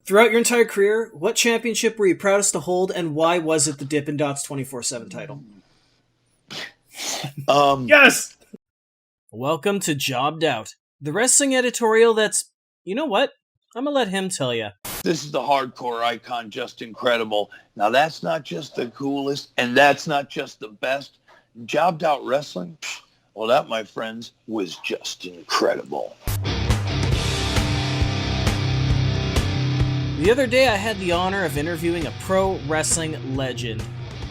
Throughout your entire career, what championship were you proudest to hold, and why was it the Dippin' Dots 24/7 title? Yes! Welcome to Jobbed Out, the wrestling editorial that's, you know what? I'm gonna let him tell you. This is the hardcore icon, just incredible. Now, that's not just the coolest, and that's not just the best. Jobbed Out Wrestling, well, that, my friends, was just incredible. The other day, I had the honor of interviewing a pro wrestling legend.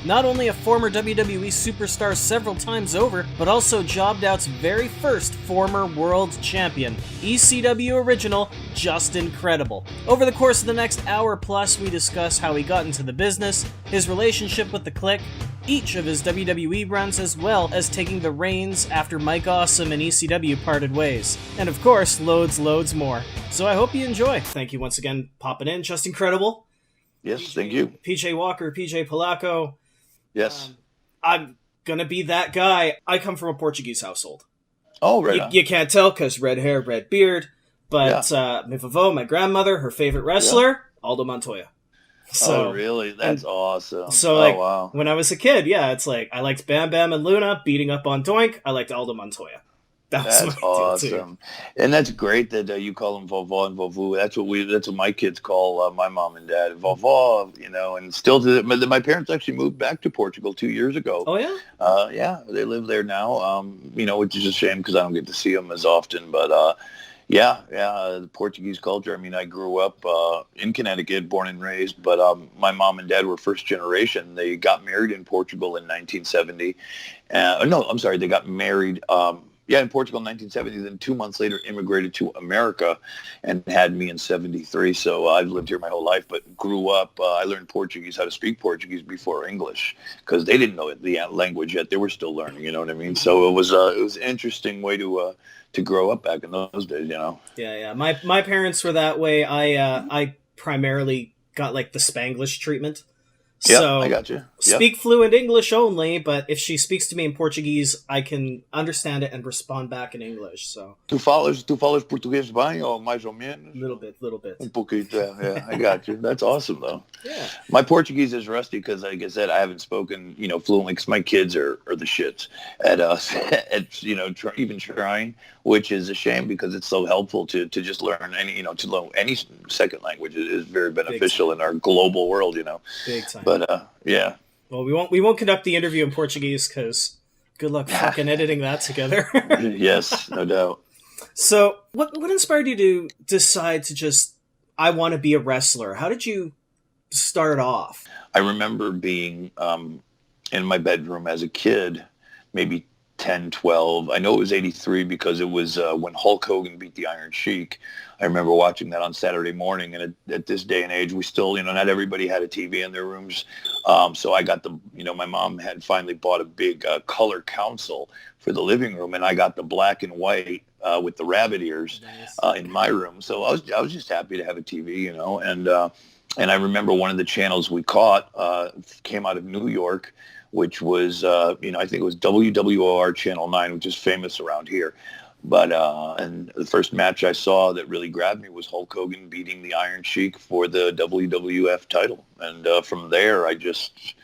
Not only a former WWE superstar several times over, but also Jobbed Out's very first former world champion, ECW original, Just Incredible. Over the course of the next hour plus, we discuss how he got into the business, his relationship with the Kliq, each of his WWE runs, as well as taking the reins after Mike Awesome and ECW parted ways. And of course, loads more. So I hope you enjoy. Thank you once again popping in, Just Incredible. Yes, thank you. PJ Walker, PJ Polacco. Yes. I'm gonna be that guy. I come from a Portuguese household. Oh, right. You can't tell because red hair, red beard. But my vovó, my grandmother, her favorite wrestler, Aldo Montoya. So, oh, really? That's awesome. So, wow. When I was a kid, it's like I liked Bam Bam and Luna beating up on Doink. I liked Aldo Montoya. That's awesome, and that's great that you call them vovó and vovú. That's what my kids call my mom and dad, vovó. And still, my parents actually moved back to Portugal 2 years ago. Oh yeah, yeah, they live there now. Which is a shame because I don't get to see them as often. But the Portuguese culture. I mean, I grew up in Connecticut, born and raised, but my mom and dad were first generation. They got married in Portugal in 1970. They got married. In Portugal in 1970, then 2 months later immigrated to America and had me in 73. So I've lived here my whole life, but grew up, I learned Portuguese, how to speak Portuguese before English, because they didn't know the language yet. They were still learning, you know what I mean? So it was an interesting way to grow up back in those days, Yeah. My parents were that way. I primarily got like the Spanglish treatment. So I got you. Speak fluent English only, but if she speaks to me in Portuguese, I can understand it and respond back in English. So Tu falas português bem ou mais ou menos? Little bit. Pouquinho, yeah. I got you. That's awesome though. Yeah. My Portuguese is rusty because, like I said, I haven't spoken, fluently because my kids are the shits at even trying, which is a shame because it's so helpful to just learn to learn any second language is very beneficial in our global world, Big time. But yeah. Well, we won't conduct the interview in Portuguese because good luck fucking editing that together. Yes, no doubt. So, what inspired you to decide to just I want to be a wrestler? How did you start off? I remember being in my bedroom as a kid, maybe 10, 12. I know it was 83 because it was when Hulk Hogan beat the Iron Sheik. I remember watching that on Saturday morning. And at this day and age, we still, not everybody had a TV in their rooms. So I got my mom had finally bought a big color console for the living room. And I got the black and white with the rabbit ears in my room. So I was just happy to have a TV, and I remember one of the channels we caught came out of New York, which was, I think it was WWR Channel 9, which is famous around here. But and the first match I saw that really grabbed me was Hulk Hogan beating the Iron Sheik for the WWF title. And from there, I just,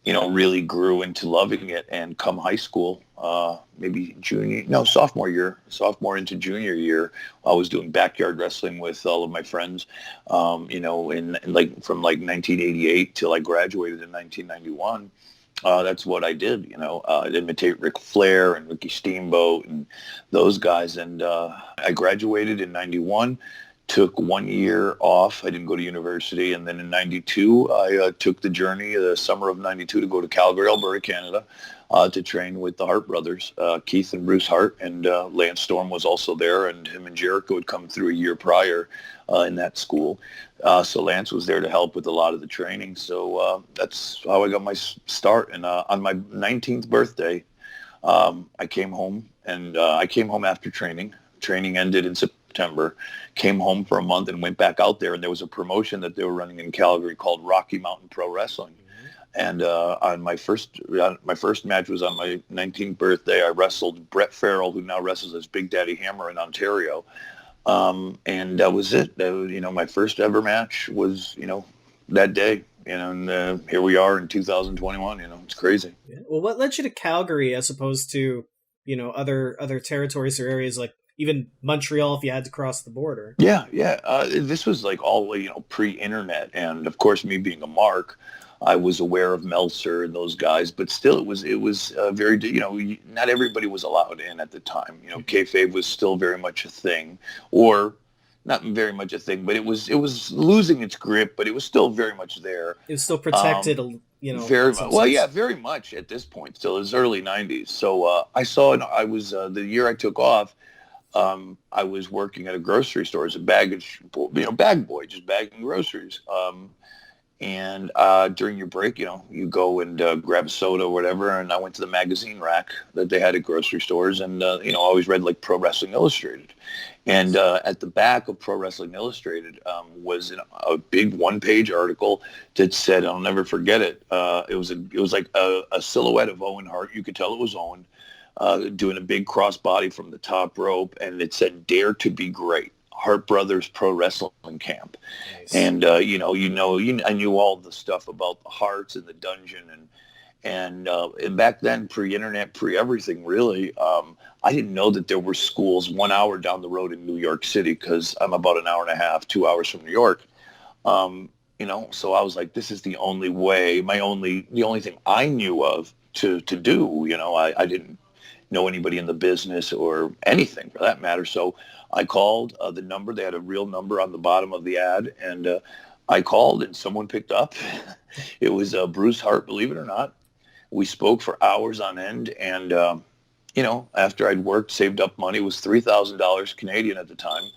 really grew into loving it. And come high school, maybe sophomore into junior year, I was doing backyard wrestling with all of my friends, from 1988 till I graduated in 1991. That's what I did, I'd imitate Ric Flair and Ricky Steamboat and those guys. And I graduated in 91, took 1 year off. I didn't go to university. And then in 92, I took the journey, the summer of 92, to go to Calgary, Alberta, Canada, to train with the Hart brothers, Keith and Bruce Hart. And Lance Storm was also there, and him and Jericho had come through a year prior in that school. So Lance was there to help with a lot of the training. So that's how I got my start. And on my 19th birthday, I came home, and I came home after training. Training ended in September, came home for a month and went back out there. And there was a promotion that they were running in Calgary called Rocky Mountain Pro Wrestling. And on my first match was on my 19th birthday. I wrestled Brett Farrell, who now wrestles as Big Daddy Hammer in Ontario. And that was it. That was, my first ever match was, that day. And here we are in 2021. It's crazy. Yeah. Well, what led you to Calgary as opposed to, other territories or areas like even Montreal if you had to cross the border? Yeah, yeah. This was like all, pre-internet, and of course, me being a mark, I was aware of Meltzer and those guys, but still, it was very, not everybody was allowed in at the time. Kayfabe was still very much a thing, or not very much a thing, but it was losing its grip, but it was still very much there. It was still protected, Very in much. some Well, sense. yeah, very much at this point. Still, it was early '90s. So I saw, I was the year I took off. I was working at a grocery store as a bag boy, just bagging groceries. And during your break, you go and grab a soda or whatever. And I went to the magazine rack that they had at grocery stores, and I always read like Pro Wrestling Illustrated. And at the back of Pro Wrestling Illustrated was a big one-page article that said, I'll never forget it. It was like a silhouette of Owen Hart. You could tell it was Owen doing a big crossbody from the top rope, and it said, "Dare to be great, Hart Brothers Pro Wrestling Camp." Nice. And I knew all the stuff about the Hearts and the dungeon, and back then, pre-internet, pre-everything, really, I didn't know that there were schools 1 hour down the road in New York City, because I'm about an hour and a half, 2 hours from New York. So I was like, this is the only way, the only thing I knew of to do. I didn't know anybody in the business or anything for that matter. So I called the number. They had a real number on the bottom of the ad, and I called, and someone picked up. It was Bruce Hart, believe it or not. We spoke for hours on end, and after I'd worked, saved up money, it was $3,000 Canadian at the time.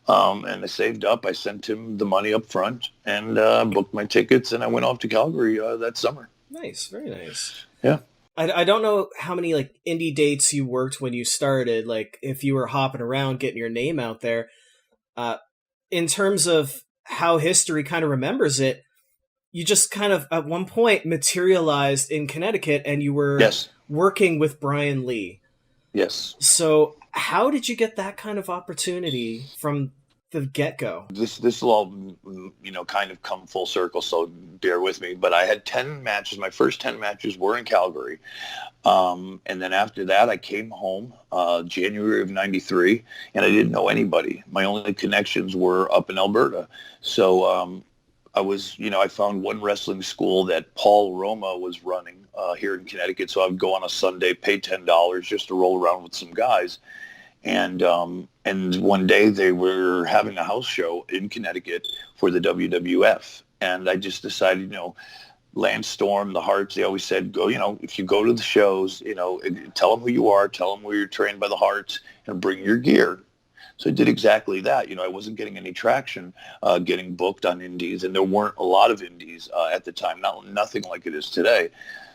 And I saved up. I sent him the money up front and booked my tickets, and I went off to Calgary that summer. Nice, very nice. Yeah. I don't know how many like indie dates you worked when you started, like if you were hopping around getting your name out there. In terms of how history kind of remembers it, you just kind of at one point materialized in Connecticut and you were Yes. working with Brian Lee. Yes. So how did you get that kind of opportunity from the get-go? This will all, kind of come full circle, so bear with me. But I had 10 matches. My first 10 matches were in Calgary. And then after that, I came home January of '93, and I didn't know anybody. My only connections were up in Alberta. So I found one wrestling school that Paul Roma was running here in Connecticut. So I would go on a Sunday, pay $10 just to roll around with some guys. And one day they were having a house show in Connecticut for the WWF. And I just decided, Lance Storm, the Hearts, they always said, go, if you go to the shows, tell them who you are, tell them where you're trained by the Hearts, and bring your gear. So I did exactly that. I wasn't getting any traction getting booked on indies, and there weren't a lot of indies at the time, nothing like it is today.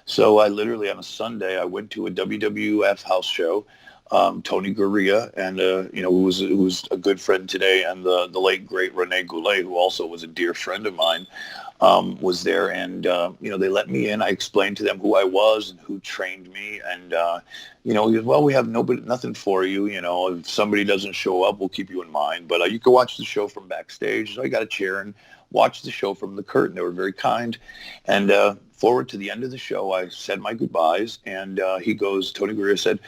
So I literally, on a Sunday, I went to a WWF house show. Tony Gurria, and who was a good friend today, and the late great Rene Goulet, who also was a dear friend of mine, was there, and they let me in. I explained to them who I was and who trained me, and he goes, well, we have nothing for you. If somebody doesn't show up, we'll keep you in mind, but you can watch the show from backstage. So I got a chair and watched the show from the curtain. They were very kind, and forward to the end of the show, I said my goodbyes, and Tony Gurria said,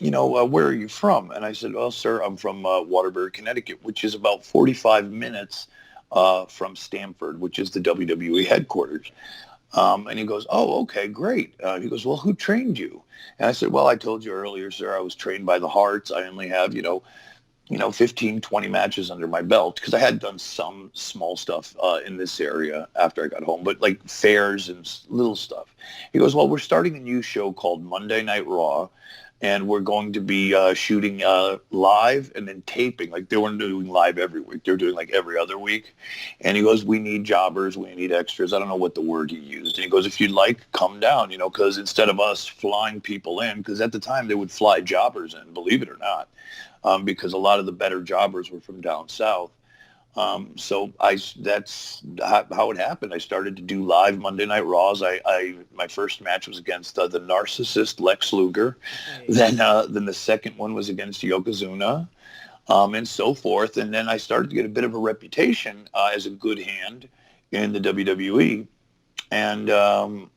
where are you from? And I said, well, sir, I'm from Waterbury, Connecticut, which is about 45 minutes from Stamford, which is the WWE headquarters. And he goes, oh, okay, great. He goes, well, who trained you? And I said, well, I told you earlier, sir, I was trained by the Hearts. I only have, 15, 20 matches under my belt, because I had done some small stuff in this area after I got home, but like fairs and little stuff. He goes, well, we're starting a new show called Monday Night Raw, and we're going to be shooting live and then taping. Like, they weren't doing live every week. They're doing like every other week. And he goes, we need jobbers. We need extras. I don't know what the word he used. And he goes, if you'd like, come down, because instead of us flying people in, because at the time they would fly jobbers in, believe it or not, because a lot of the better jobbers were from down south. So that's how it happened. I started to do live Monday Night Raws. My first match was against the narcissist Lex Luger. Nice. Then the second one was against Yokozuna. and so forth. And then I started to get a bit of a reputation as a good hand in the WWE. And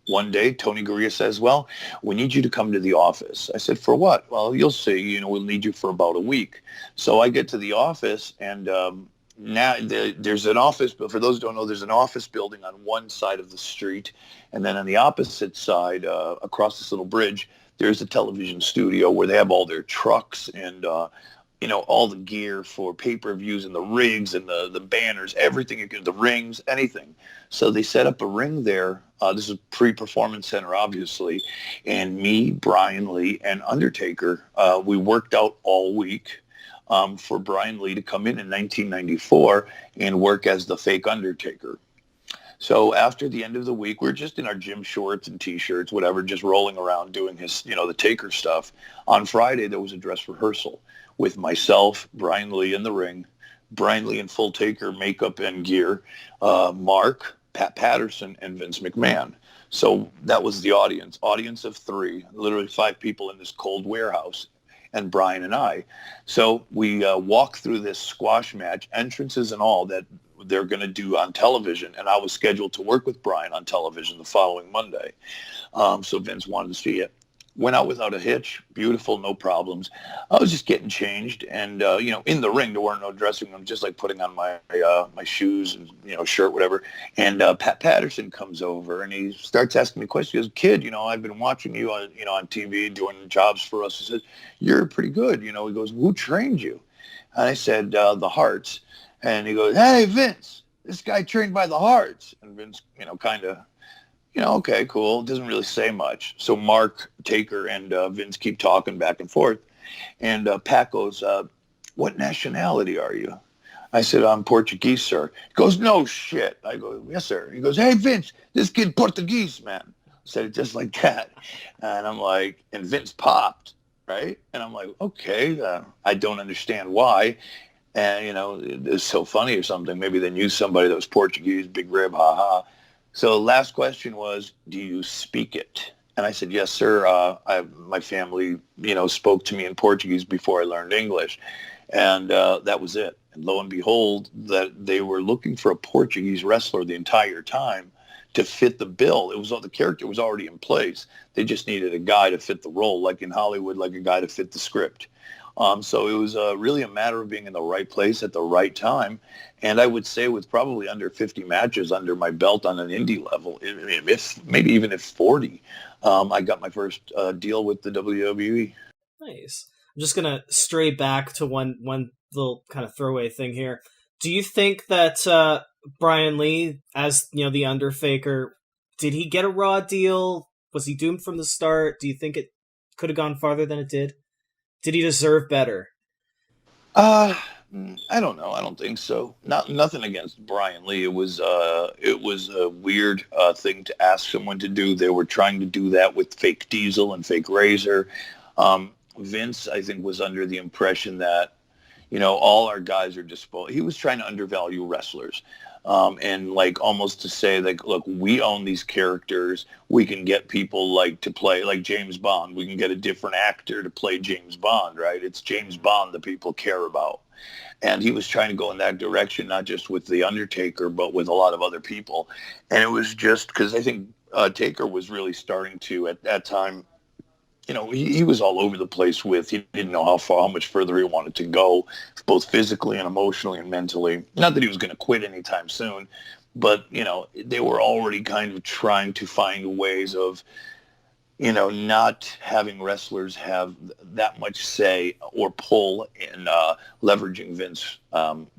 one day, Tony Gurria says, well, we need you to come to the office. I said, for what? Well, you'll see. We'll need you for about a week. So I get to the office, and now there's an office, but for those who don't know, there's an office building on one side of the street. And then on the opposite side, across this little bridge, there's a television studio where they have all their trucks and all the gear for pay-per-views and the rigs and the banners, everything, the rings, anything. So they set up a ring there. This is pre-performance center, obviously. And me, Brian Lee, and Undertaker, we worked out all week for Brian Lee to come in 1994 and work as the fake Undertaker. So after the end of the week, we're just in our gym shorts and T-shirts, whatever, just rolling around doing his, the Taker stuff. On Friday, there was a dress rehearsal with myself, Brian Lee in the ring, Brian Lee in full Taker makeup and gear, Mark, Pat Patterson, and Vince McMahon. So that was the audience of 3, literally 5 people in this cold warehouse, and Brian and I. So we walk through this squash match, entrances and all that they're going to do on television. And I was scheduled to work with Brian on television the following Monday. So Vince wanted to see it. Went out without a hitch. Beautiful, no problems. I was just getting changed. And, in the ring, there weren't no dressing room, just like putting on my shoes and, shirt, whatever. And Pat Patterson comes over and he starts asking me questions. He goes, kid, I've been watching you on TV doing jobs for us. He says, you're pretty good. He goes, who trained you? And I said, the Hearts. And he goes, hey, Vince, this guy trained by the Hearts. And Vince, kind of, okay, cool. Doesn't really say much. So Mark, Taker, and Vince keep talking back and forth. And Pat goes, what nationality are you? I said, I'm Portuguese, sir. He goes, no shit. I go, yes, sir. He goes, hey, Vince, this kid Portuguese, man. I said it just like that. And I'm like, and Vince popped, right? And I'm like, okay, I don't understand why. And, it's so funny or something. Maybe they knew somebody that was Portuguese, big rib, ha-ha. So last question was, do you speak it? And I said, yes, sir. My family, spoke to me in Portuguese before I learned English. And that was it. And lo and behold, that they were looking for a Portuguese wrestler the entire time to fit the bill. The character was already in place. They just needed a guy to fit the role, like in Hollywood, like a guy to fit the script. So it was really a matter of being in the right place at the right time. And I would say with probably under 50 matches under my belt on an indie level, maybe even if 40, I got my first deal with the WWE. Nice. I'm just going to stray back to one little kind of throwaway thing here. Do you think that Brian Lee, as the Underfaker, did he get a Raw deal? Was he doomed from the start? Do you think it could have gone farther than it did? Did he deserve better? I don't know. I don't think so. Nothing against Brian Lee. It was a weird thing to ask someone to do. They were trying to do that with fake Diesel and fake Razor. Vince, I think, was under the impression that all our guys are disposable. He was trying to undervalue wrestlers. And like almost to say like, look, we own these characters. We can get people like to play like James Bond. We can get a different actor to play James Bond, right? It's James Bond that people care about. And he was trying to go in that direction, not just with The Undertaker, but with a lot of other people. And it was just because I think Taker was really starting to, at that time, he was all over the place he didn't know how much further he wanted to go, both physically and emotionally and mentally. Not that he was going to quit anytime soon, but, they were already kind of trying to find ways of, not having wrestlers have that much say or pull in leveraging Vince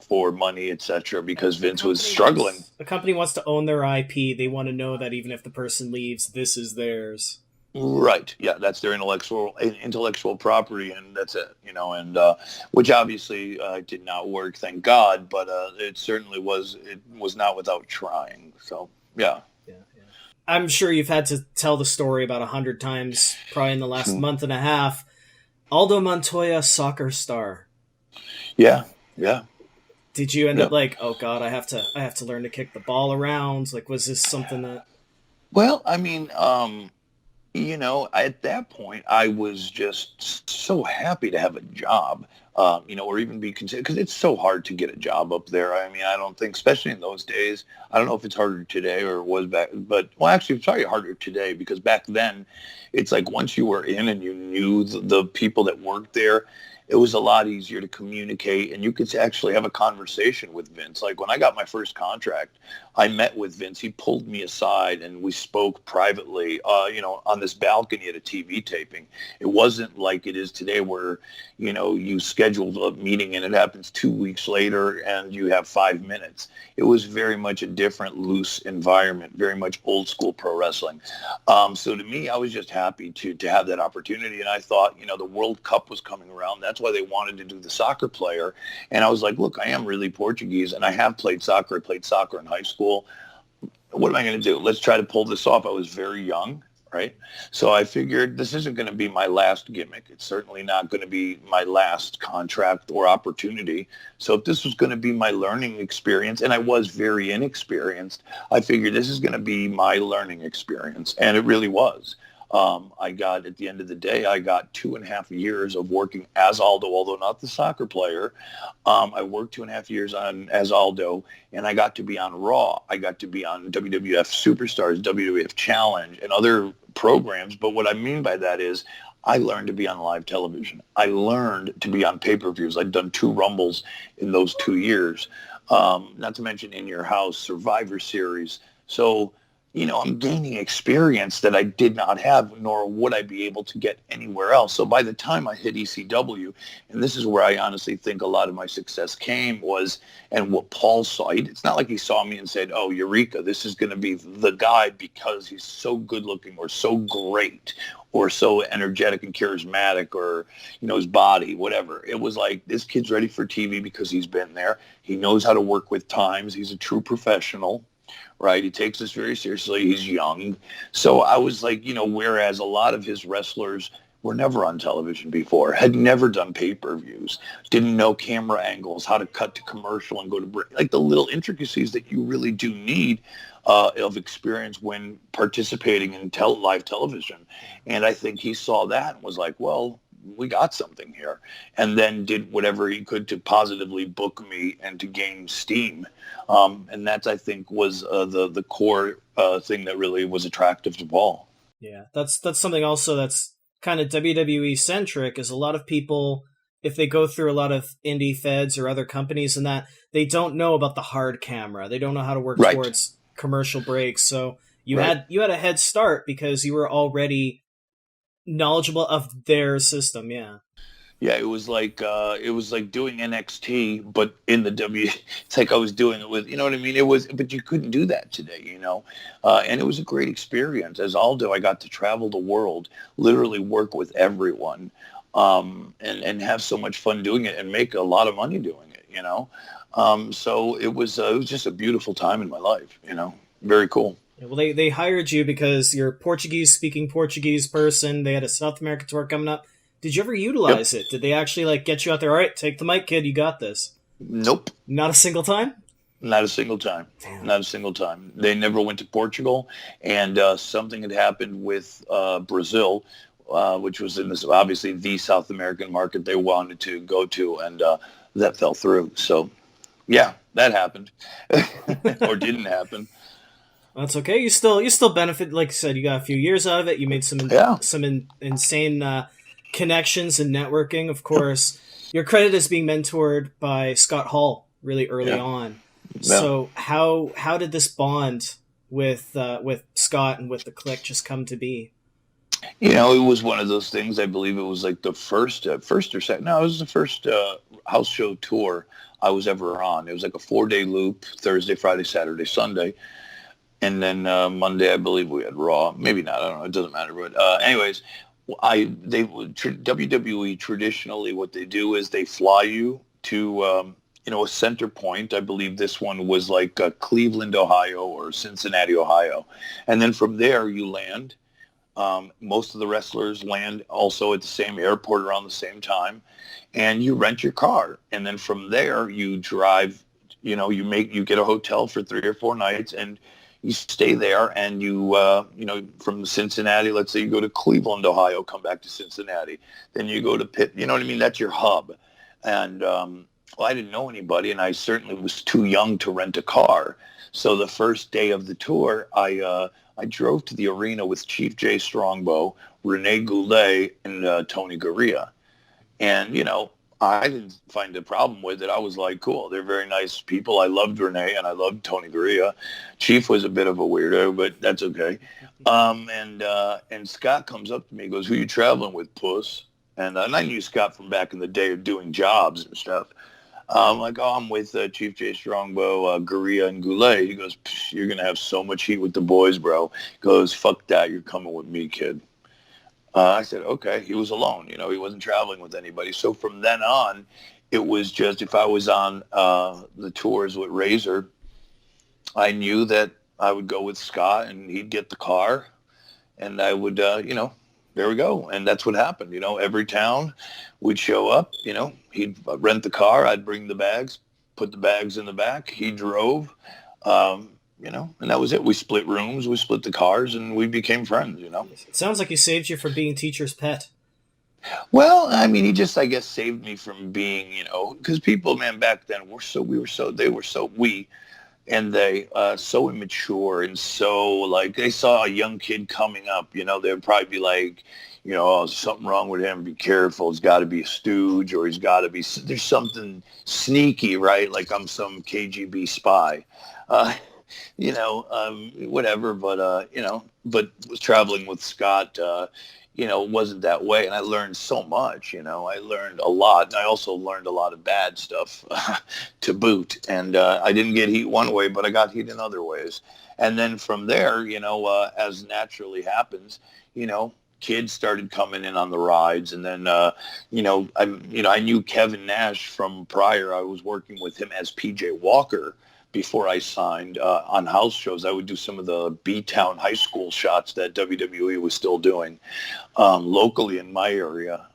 for money, etc., because Vince was struggling. The company wants to own their IP. They want to know that even if the person leaves, this is theirs. Right. Yeah, that's their intellectual property, and that's it. And which obviously did not work, thank God. But it certainly was. It was not without trying. So yeah. I'm sure you've had to tell the story about 100 times, probably in the last month and a half. Aldo Montoya, soccer star. Yeah. Did you end up like, oh God, I have to learn to kick the ball around? Like, was this something that? Well, I mean, At that point, I was just so happy to have a job, or even be considered, because it's so hard to get a job up there. I mean, I don't think, especially in those days, I don't know if it's harder today or it was back, but, well, actually, it's probably harder today, because back then, it's like once you were in and you knew the people that worked there, it was a lot easier to communicate, and you could actually have a conversation with Vince. Like when I got my first contract, I met with Vince. He pulled me aside and we spoke privately, on this balcony at a TV taping. It wasn't like it is today where, you schedule a meeting and it happens 2 weeks later and you have 5 minutes. It was very much a different, loose environment, very much old school pro wrestling. So to me, I was just happy to have that opportunity. And I thought, the World Cup was coming around. That's why they wanted to do the soccer player. And I was like, look, I am really Portuguese and I have played soccer. I played soccer in high school. What am I going to do? Let's try to pull this off. I was very young, right? So I figured this isn't going to be my last gimmick. It's certainly not going to be my last contract or opportunity. So if this was going to be my learning experience, and I was very inexperienced, I figured this is going to be my learning experience. And it really was. At the end of the day, I got 2.5 years of working as Aldo, although not the soccer player. I worked 2.5 years as Aldo, and I got to be on Raw. I got to be on WWF Superstars, WWF Challenge, and other programs. But what I mean by that is I learned to be on live television. I learned to be on pay-per-views. I'd done 2 Rumbles in those 2 years, not to mention In Your House, Survivor Series. So I'm gaining experience that I did not have, nor would I be able to get anywhere else. So by the time I hit ECW, and this is where I honestly think a lot of my success came was, and what Paul saw, it's not like he saw me and said, oh, Eureka, this is going to be the guy because he's so good looking or so great or so energetic and charismatic or, his body, whatever. It was like, this kid's ready for TV because he's been there. He knows how to work with times. He's a true professional. Right. He takes this very seriously. He's young. So I was like, whereas a lot of his wrestlers were never on television before, had never done pay-per-views, didn't know camera angles, how to cut to commercial and go to break, like the little intricacies that you really do need of experience when participating in live television. And I think he saw that and was like, well, we got something here, and then did whatever he could to positively book me and to gain steam. And that, I think, was the core thing that really was attractive to Paul. Yeah, that's something also that's kind of WWE centric, is a lot of people, if they go through a lot of indie feds or other companies and that, they don't know about the hard camera. They don't know how to work towards commercial breaks. So you had a head start because you were already knowledgeable of their system. Yeah it was like doing NXT but in the it's like I was doing it with, what I mean, it was, but you couldn't do that today, and it was a great experience. As Aldo, I got to travel the world, literally work with everyone, and have so much fun doing it and make a lot of money doing it. So it was just a beautiful time in my life, very cool. Well, they hired you because you're a Portuguese-speaking Portuguese person. They had a South American tour coming up. Did you ever utilize it? Did they actually get you out there? All right, take the mic, kid. You got this. Nope. Not a single time? Not a single time. Damn. Not a single time. They never went to Portugal, and something had happened with Brazil, which was in this, obviously the South American market they wanted to go to, and that fell through. So, yeah, that happened, or didn't happen. That's okay. You still benefit. Like I said, you got a few years out of it. You made some insane connections and networking. Of course, your credit is being mentored by Scott Hall really early on. Yeah. So how did this bond with Scott and with the Kliq just come to be? It was one of those things. I believe it was like the first or second. No, it was the first house show tour I was ever on. It was like a 4-day loop: Thursday, Friday, Saturday, Sunday. And then Monday, I believe we had Raw. Maybe not. I don't know. It doesn't matter. But anyways, WWE traditionally, what they do is they fly you to a center point. I believe this one was like Cleveland, Ohio, or Cincinnati, Ohio, and then from there you land. Most of the wrestlers land also at the same airport around the same time, and you rent your car, and then from there you drive. You get a hotel for 3 or 4 nights, and you stay there, and from Cincinnati, let's say you go to Cleveland, Ohio, come back to Cincinnati, then you go to Pitt. You know what I mean? That's your hub. And I didn't know anybody, and I certainly was too young to rent a car. So the first day of the tour, I drove to the arena with Chief Jay Strongbow, Rene Goulet, and Tony Garea. And, I didn't find a problem with it. I was like, cool, they're very nice people. I loved Rene and I loved Tony Garea. Chief was a bit of a weirdo, but that's okay. And Scott comes up to me and goes, who you traveling with, puss? And I knew Scott from back in the day of doing jobs and stuff. I'm like, I'm with Chief Jay Strongbow, Garea, and Goulet. He goes, you're going to have so much heat with the boys, bro. He goes, fuck that. You're coming with me, kid. I said, okay. He was alone. He wasn't traveling with anybody. So from then on, it was just, if I was on the tours with Razor, I knew that I would go with Scott and he'd get the car and I would, there we go. And that's what happened. Every town we'd show up, he'd rent the car. I'd bring the bags, put the bags in the back. He drove, and that was it. We split rooms, we split the cars, and we became friends, It sounds like he saved you from being teacher's pet. Well, I mean, he just, I guess, saved me from being, because people, man, back then so immature and so, like, they saw a young kid coming up, they'd probably be like, oh, something wrong with him, be careful, he's got to be a stooge, or there's something sneaky, right? Like I'm some KGB spy. Whatever, but was traveling with Scott, wasn't that way. And I learned so much, I learned a lot. And I also learned a lot of bad stuff to boot. And I didn't get heat one way, but I got heat in other ways. And then from there, as naturally happens, kids started coming in on the rides. And then, I knew Kevin Nash from prior. I was working with him as PJ Walker before I signed on house shows. I would do some of the B-Town high school shots that WWE was still doing locally in my area.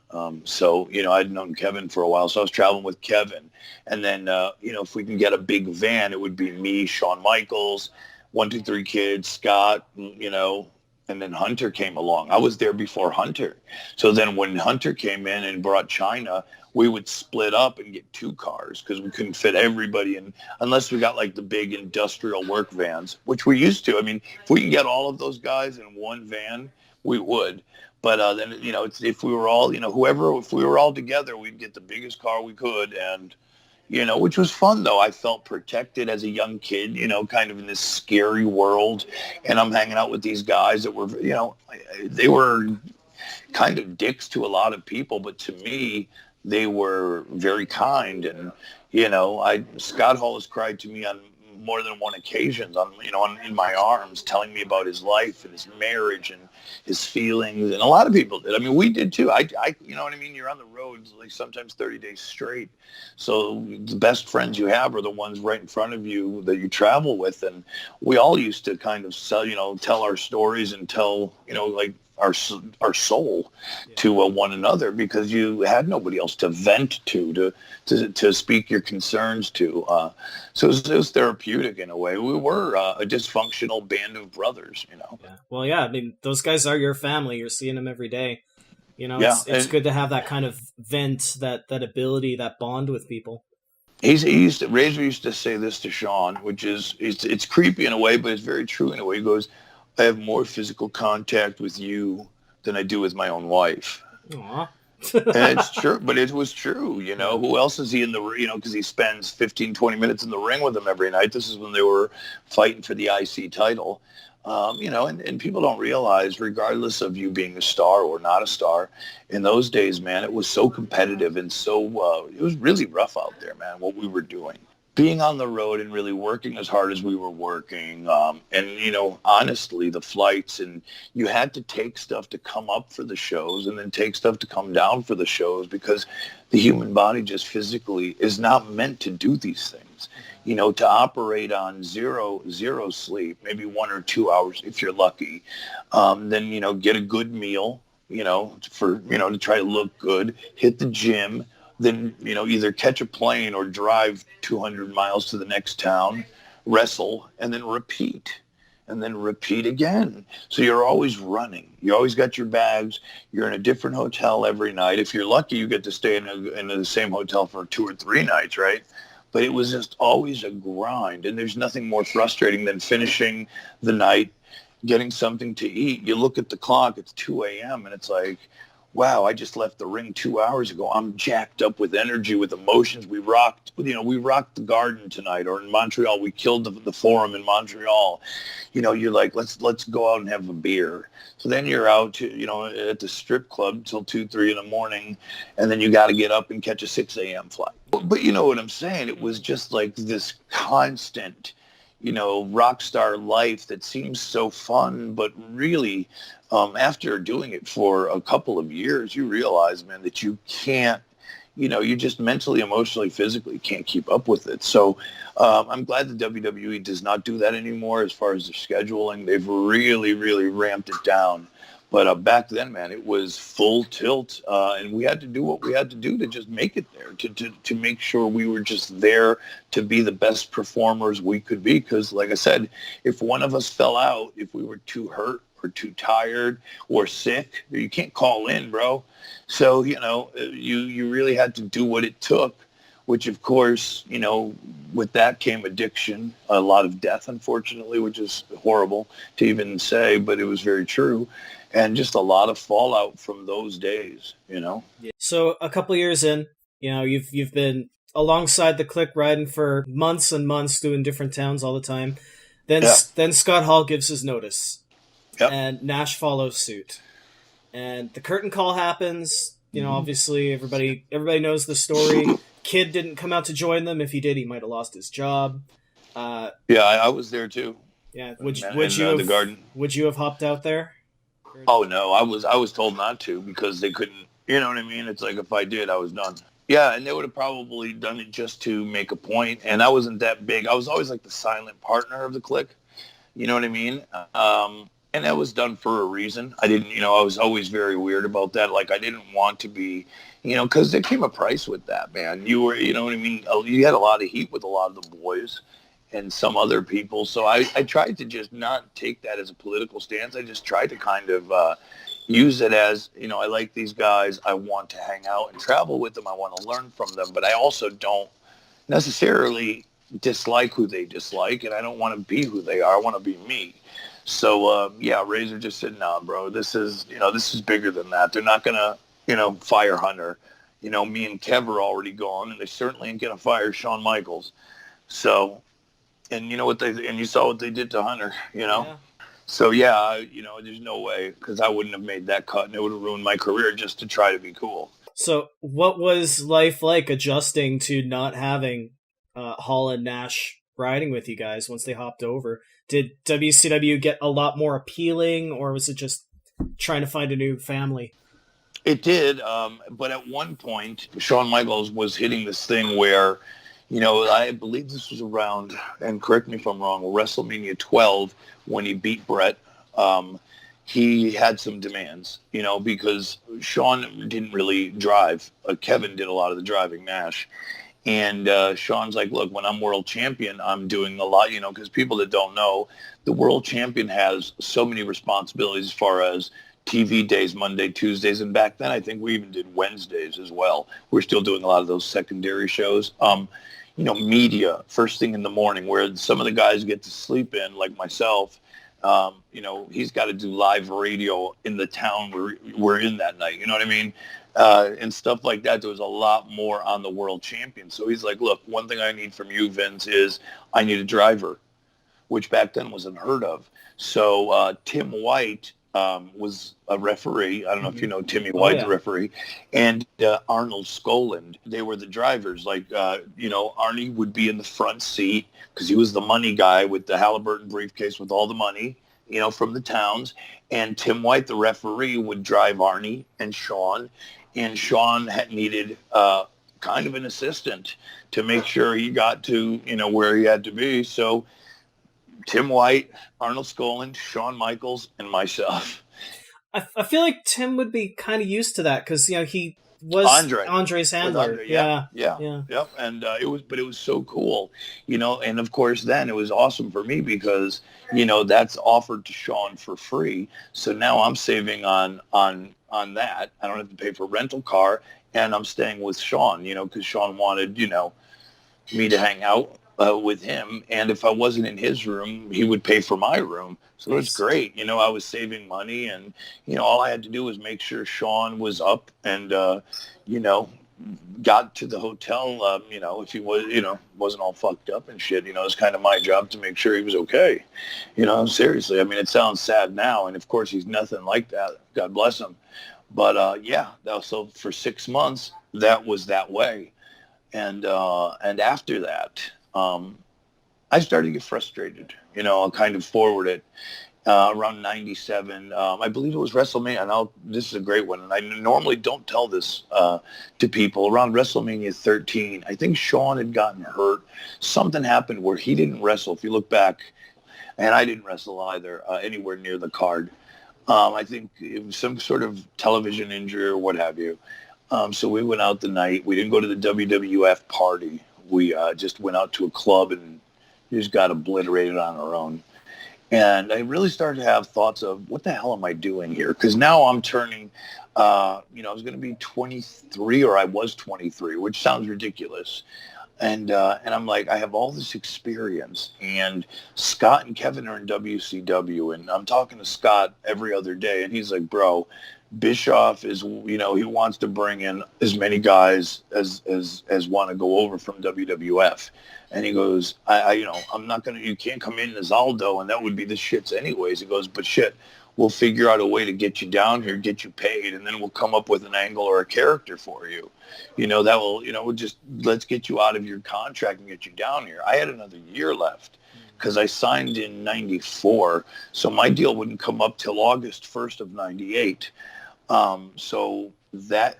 So, I'd known Kevin for a while, so I was traveling with Kevin. And then, if we can get a big van, it would be me, Shawn Michaels, 1-2-3 Kids, Scott, and then Hunter came along. I was there before Hunter. So then when Hunter came in and brought China, we would split up and get 2 cars because we couldn't fit everybody in unless we got like the big industrial work vans, which we used to. I mean, if we could get all of those guys in one van, we would. But then, if we were all, if we were all together, we'd get the biggest car we could. And, which was fun, though. I felt protected as a young kid, kind of in this scary world. And I'm hanging out with these guys that were, they were kind of dicks to a lot of people. But to me, they were very kind. And, Scott Hall has cried to me on more than one occasion, in my arms, telling me about his life and his marriage and his feelings. And a lot of people did. I mean, we did too. I you know what I mean? You're on the road like sometimes 30 days straight. So the best friends you have are the ones right in front of you that you travel with. And we all used to kind of tell our stories and tell, like our soul to one another, because you had nobody else to vent to speak your concerns to. So it was therapeutic in a way. We were a dysfunctional band of brothers, Yeah. Well, yeah, I mean, those guys are your family. You're seeing them every day. It's good to have that kind of vent, that ability, that bond with people. Razor used to say this to Shawn, which is, it's creepy in a way, but it's very true in a way. He goes, I have more physical contact with you than I do with my own wife. Aww. And it's true, but it was true. Who else is he in the, because he spends 15, 20 minutes in the ring with them every night. This is when they were fighting for the IC title. And people don't realize, regardless of you being a star or not a star, in those days, man, it was so competitive and so, it was really rough out there, man, what we were doing. Being on the road and really working as hard as we were working, and, honestly, the flights, and you had to take stuff to come up for the shows and then take stuff to come down for the shows, because the human body just physically is not meant to do these things. To operate on zero sleep, maybe 1 or 2 hours if you're lucky, then, get a good meal, to try to look good, hit the gym, then, either catch a plane or drive 200 miles to the next town, wrestle, and then repeat. and then repeat again. So you're always running. You always got your bags. You're in a different hotel every night. If you're lucky, you get to stay in the same hotel for 2 or 3 nights, right? But it was just always a grind. And there's nothing more frustrating than finishing the night, getting something to eat. You look at the clock, it's 2 a.m. and it's like, wow, I just left the ring 2 hours ago. I'm jacked up with energy, with emotions. We rocked the Garden tonight, or in Montreal, we killed the Forum in Montreal. You're like, let's go out and have a beer. So then you're out, at the strip club till 2, 3 in the morning, and then you got to get up and catch a 6 a.m. flight. But you know what I'm saying? It was just like this constant, rock star life that seems so fun, but really, after doing it for a couple of years, you realize, man, that you can't, you just mentally, emotionally, physically can't keep up with it. So I'm glad the WWE does not do that anymore as far as their scheduling. They've really, really ramped it down. But back then, man, it was full tilt, and we had to do what we had to do to just make it there, to make sure we were just there to be the best performers we could be. Because, like I said, if one of us fell out, if we were too hurt or too tired or sick, you can't call in, bro. So, you really had to do what it took, which, of course, with that came addiction, a lot of death, unfortunately, which is horrible to even say, but it was very true. And just a lot of fallout from those days, Yeah. So a couple years in, you've been alongside the Kliq riding for months and months, doing different towns all the time. Then Scott Hall gives his notice, and Nash follows suit. And the curtain call happens. Obviously everybody knows the story. Kid didn't come out to join them. If he did, he might have lost his job. I was there too. Yeah, would you have hopped out there? Oh no, I was told not to because they couldn't. You know what I mean? It's like if I did, I was done. Yeah, and they would have probably done it just to make a point. And I wasn't that big. I was always like the silent partner of the Kliq. You know what I mean? And that was done for a reason. I didn't, I was always very weird about that. Like I didn't want to be, because there came a price with that, man. You were, you know what I mean? You had a lot of heat with a lot of the boys and some other people. So I tried to just not take that as a political stance. I just tried to kind of use it as, I like these guys. I want to hang out and travel with them. I want to learn from them. But I also don't necessarily dislike who they dislike, and I don't want to be who they are. I want to be me. So, Razor just said, nah, bro, this is bigger than that. They're not going to, fire Hunter. Me and Kev are already gone, and they certainly ain't going to fire Shawn Michaels. So, and you saw what they did to Hunter, Yeah. So, there's no way, because I wouldn't have made that cut, and it would have ruined my career just to try to be cool. So what was life like adjusting to not having Hall and Nash riding with you guys once they hopped over? Did WCW get a lot more appealing, or was it just trying to find a new family? It did, but at one point, Shawn Michaels was hitting this thing where, I believe this was around, and correct me if I'm wrong, WrestleMania 12, when he beat Brett. He had some demands, because Shawn didn't really drive. Kevin did a lot of the driving, Nash. And Shawn's like, look, when I'm world champion, I'm doing a lot, because people that don't know, the world champion has so many responsibilities as far as TV days, Monday, Tuesdays. And back then, I think we even did Wednesdays as well. We're still doing a lot of those secondary shows. Media, first thing in the morning, where some of the guys get to sleep in, like myself. He's got to do live radio in the town we're in that night. You know what I mean? And stuff like that. There was a lot more on the world champion. So he's like, look, one thing I need from you, Vince, is I need a driver, which back then was unheard of. So Tim White was a referee. I don't know if you know Timmy White, the referee, and Arnold Skoland. They were the drivers. Like, Arnie would be in the front seat because he was the money guy with the Halliburton briefcase with all the money, from the towns. And Tim White, the referee, would drive Arnie and Shawn. And Shawn had needed kind of an assistant to make sure he got to, where he had to be. So Tim White, Arnold Skoland, Shawn Michaels, and myself. I feel like Tim would be kind of used to that because, he was Andre. Andre's With handler. Andre, yeah, Yeah, yeah, yeah. yep. And it was so cool, and of course then it was awesome for me because, that's offered to Shawn for free. So now I'm saving on that. I don't have to pay for rental car, and I'm staying with Shawn, because Shawn wanted, me to hang out with him. And if I wasn't in his room, he would pay for my room. So it's Nice. great. I was saving money, and, all I had to do was make sure Shawn was up and, you know, got to the hotel, if he was, wasn't all fucked up and shit, it's kind of my job to make sure he was okay. Seriously. I mean, it sounds sad now. And of course he's nothing like that. God bless him. But, so for 6 months, that was that way. And after that, I started to get frustrated. I'll kind of forward it. Around 97, I believe it was WrestleMania. And this is a great one. And I normally don't tell this to people. Around WrestleMania 13, I think Shawn had gotten hurt. Something happened where he didn't wrestle. If you look back, and I didn't wrestle either anywhere near the card. I think it was some sort of television injury or what have you. So we went out the night. We didn't go to the WWF party. We just went out to a club and just got obliterated on our own. And I really started to have thoughts of, what the hell am I doing here? Because now I'm turning, I was going to be 23, or I was 23, which sounds ridiculous. And I'm like, I have all this experience, and Scott and Kevin are in WCW, and I'm talking to Scott every other day, and he's like, bro, Bischoff is, he wants to bring in as many guys as want to go over from WWF. And he goes, I'm not going to, you can't come in as Aldo, and that would be the shits anyways. He goes, but shit, we'll figure out a way to get you down here, get you paid, and then we'll come up with an angle or a character for you. That will, we'll just, let's get you out of your contract and get you down here. I had another year left because I signed in 94. So my deal wouldn't come up till August 1st of 98. So that,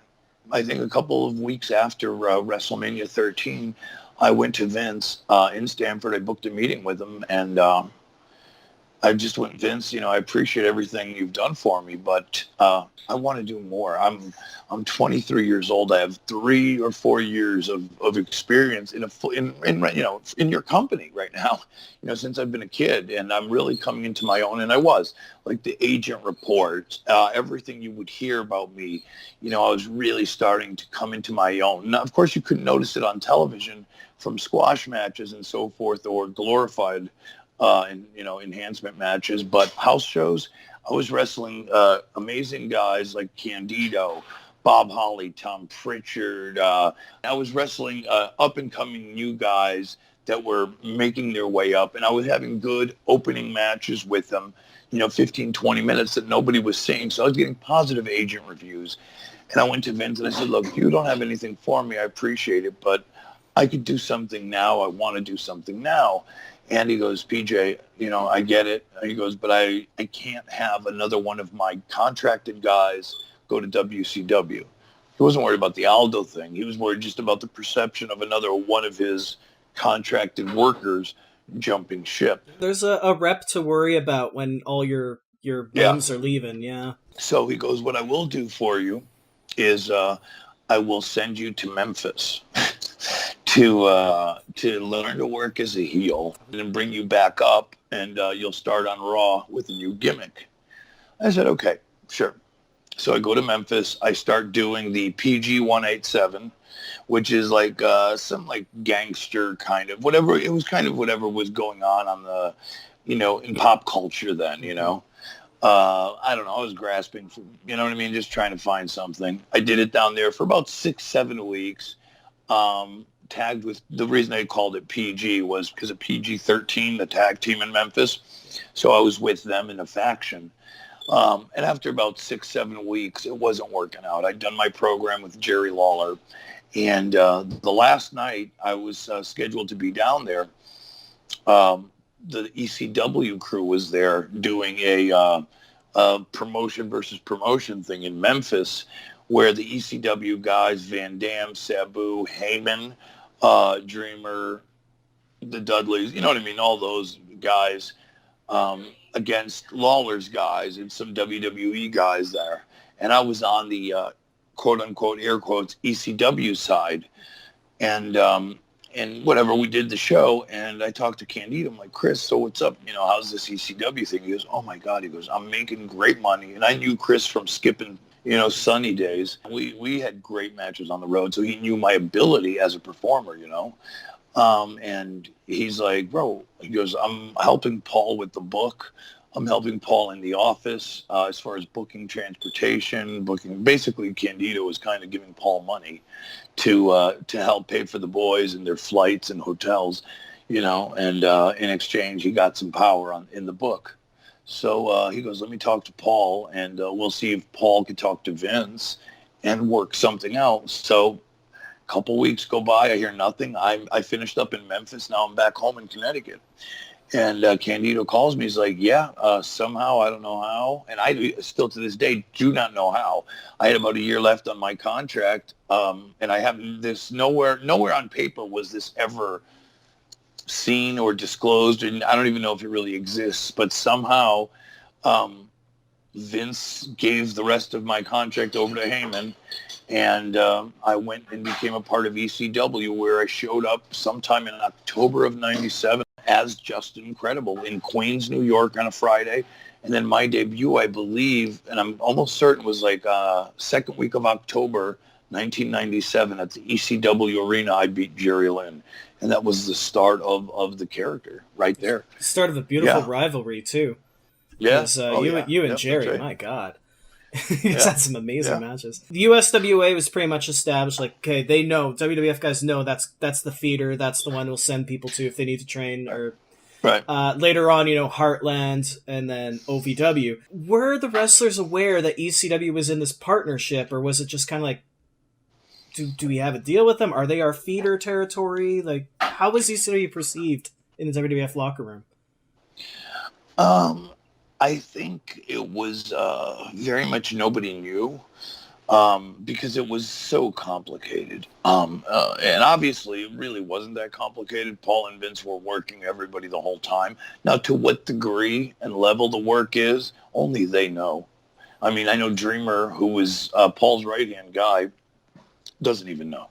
I think a couple of weeks after WrestleMania 13, I went to Vince in Stamford. I booked a meeting with him, and I just went, Vince, I appreciate everything you've done for me, but I want to do more. I'm 23 years old. I have 3 or 4 years of experience in your company right now, since I've been a kid, and I'm really coming into my own. And I was, like, the agent reports, everything you would hear about me, I was really starting to come into my own. Now, of course, you couldn't notice it on television from squash matches and so forth, or glorified enhancement matches, but house shows, I was wrestling amazing guys like Candido, Bob Holly, Tom Pritchard. I was wrestling up and coming new guys that were making their way up, and I was having good opening matches with them, 15, 20 minutes that nobody was seeing. So I was getting positive agent reviews. And I went to Vince and I said, look, you don't have anything for me. I appreciate it, but I could do something now. I want to do something now. And he goes, PJ, I get it. He goes, but I can't have another one of my contracted guys go to WCW. He wasn't worried about the Aldo thing. He was worried just about the perception of another one of his contracted workers jumping ship. There's a rep to worry about when all your names are leaving, yeah. So he goes, what I will do for you is I will send you to Memphis to learn to work as a heel, and then bring you back up, and you'll start on Raw with a new gimmick. I said, okay, sure. So I go to Memphis. I start doing the PG 187, which is like some like gangster kind of whatever. It was kind of whatever was going on the, in pop culture then, I don't know. I was grasping for, what I mean? Just trying to find something. I did it down there for about 6-7 weeks. Tagged with, the reason I called it PG was because of PG-13, the tag team in Memphis. So I was with them in a faction. And after about 6-7 weeks, it wasn't working out. I'd done my program with Jerry Lawler. And the last night I was scheduled to be down there, the ECW crew was there doing a promotion versus promotion thing in Memphis, where the ECW guys, Van Dam, Sabu, Heyman, Dreamer, the Dudleys, you know what I mean, all those guys, against Lawler's guys and some WWE guys there. And I was on the quote unquote, air quotes, ECW side. And whatever, we did the show, and I talked to Candido. I'm like, Chris, so what's up? How's this ECW thing? He goes, oh my God. He goes, I'm making great money. And I knew Chris from skipping, Sunny days. We had great matches on the road, so he knew my ability as a performer, and he's like, bro, he goes, I'm helping Paul with the book. I'm helping Paul in the office as far as booking transportation, booking. Basically, Candido was kind of giving Paul money to help pay for the boys and their flights and hotels, and in exchange, he got some power in the book. So he goes, let me talk to Paul, and we'll see if Paul can talk to Vince and work something out. So a couple weeks go by, I hear nothing. I finished up in Memphis. Now I'm back home in Connecticut. And Candido calls me. He's like, yeah, somehow, I don't know how. And I still to this day do not know how. I had about a year left on my contract. And I have this nowhere on paper was this ever seen or disclosed. And I don't even know if it really exists. But somehow Vince gave the rest of my contract over to Heyman. And I went and became a part of ECW, where I showed up sometime in October of 97 as Justin Incredible in Queens, New York on a Friday. And then my debut, I believe, and I'm almost certain, was like second week of October 1997 at the ECW Arena. I beat Jerry Lynn. And that was the start of the character right there. Start of a beautiful rivalry, too. Yeah. You and Jerry, right. My God. He's had some amazing matches. The USWA was pretty much established. Like, okay, they know, WWF guys know that's the feeder. That's the one we'll send people to if they need to train. Or right. Later on, Heartland and then OVW. Were the wrestlers aware that ECW was in this partnership, or was it just kind of like, do we have a deal with them? Are they our feeder territory? Like, how was ECW perceived in the WWF locker room? I think it was very much nobody knew because it was so complicated. And obviously it really wasn't that complicated. Paul and Vince were working everybody the whole time. Now, to what degree and level the work is, only they know. I mean, I know Dreamer, who was Paul's right-hand guy, doesn't even know.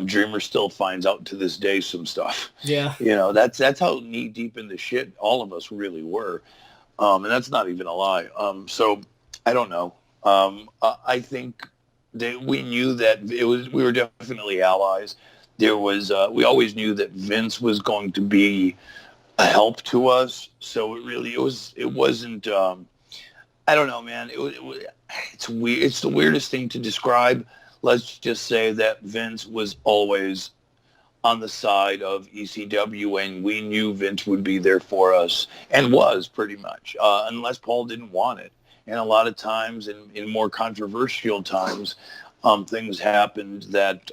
Dreamer still finds out to this day some stuff. Yeah. That's how knee-deep in the shit all of us really were. And that's not even a lie. So I don't know. I think that we knew that we were definitely allies. There was, we always knew that Vince was going to be a help to us. So it wasn't, I don't know, man. It's weird. It's the weirdest thing to describe. Let's just say that Vince was always on the side of ECW, and we knew Vince would be there for us, and was pretty much, unless Paul didn't want it. And a lot of times, in more controversial times, things happened that,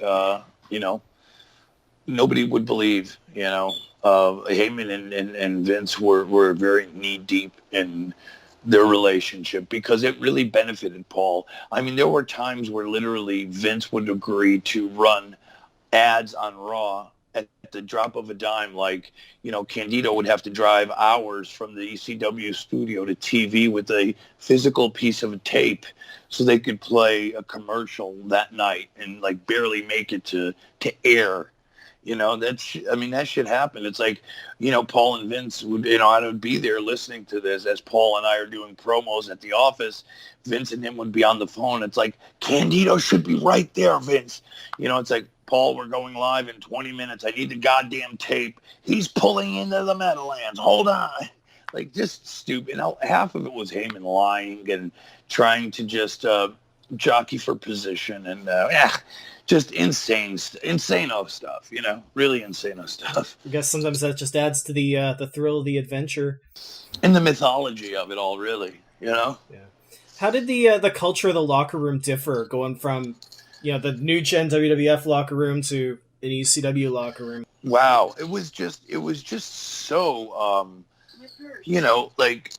nobody would believe. Heyman and Vince were very knee-deep in their relationship because it really benefited Paul. I mean, there were times where literally Vince would agree to run ads on Raw at the drop of a dime. Like, Candido would have to drive hours from the ECW studio to TV with a physical piece of tape so they could play a commercial that night and like barely make it to air. That shit happened. It's like, Paul and Vince would, I would be there listening to this as Paul and I are doing promos at the office. Vince and him would be on the phone. It's like, Candido should be right there, Vince. It's like, Paul, we're going live in 20 minutes. I need the goddamn tape. He's pulling into the Meadowlands. Hold on. Like, just stupid. Half of it was Heyman lying and trying to just jockey for position and just insane stuff, really insane stuff. I guess sometimes that just adds to the thrill of the adventure. And the mythology of it all, really, Yeah. How did the culture of the locker room differ going from the new gen WWF locker room to an ECW locker room? Wow, it was just so, like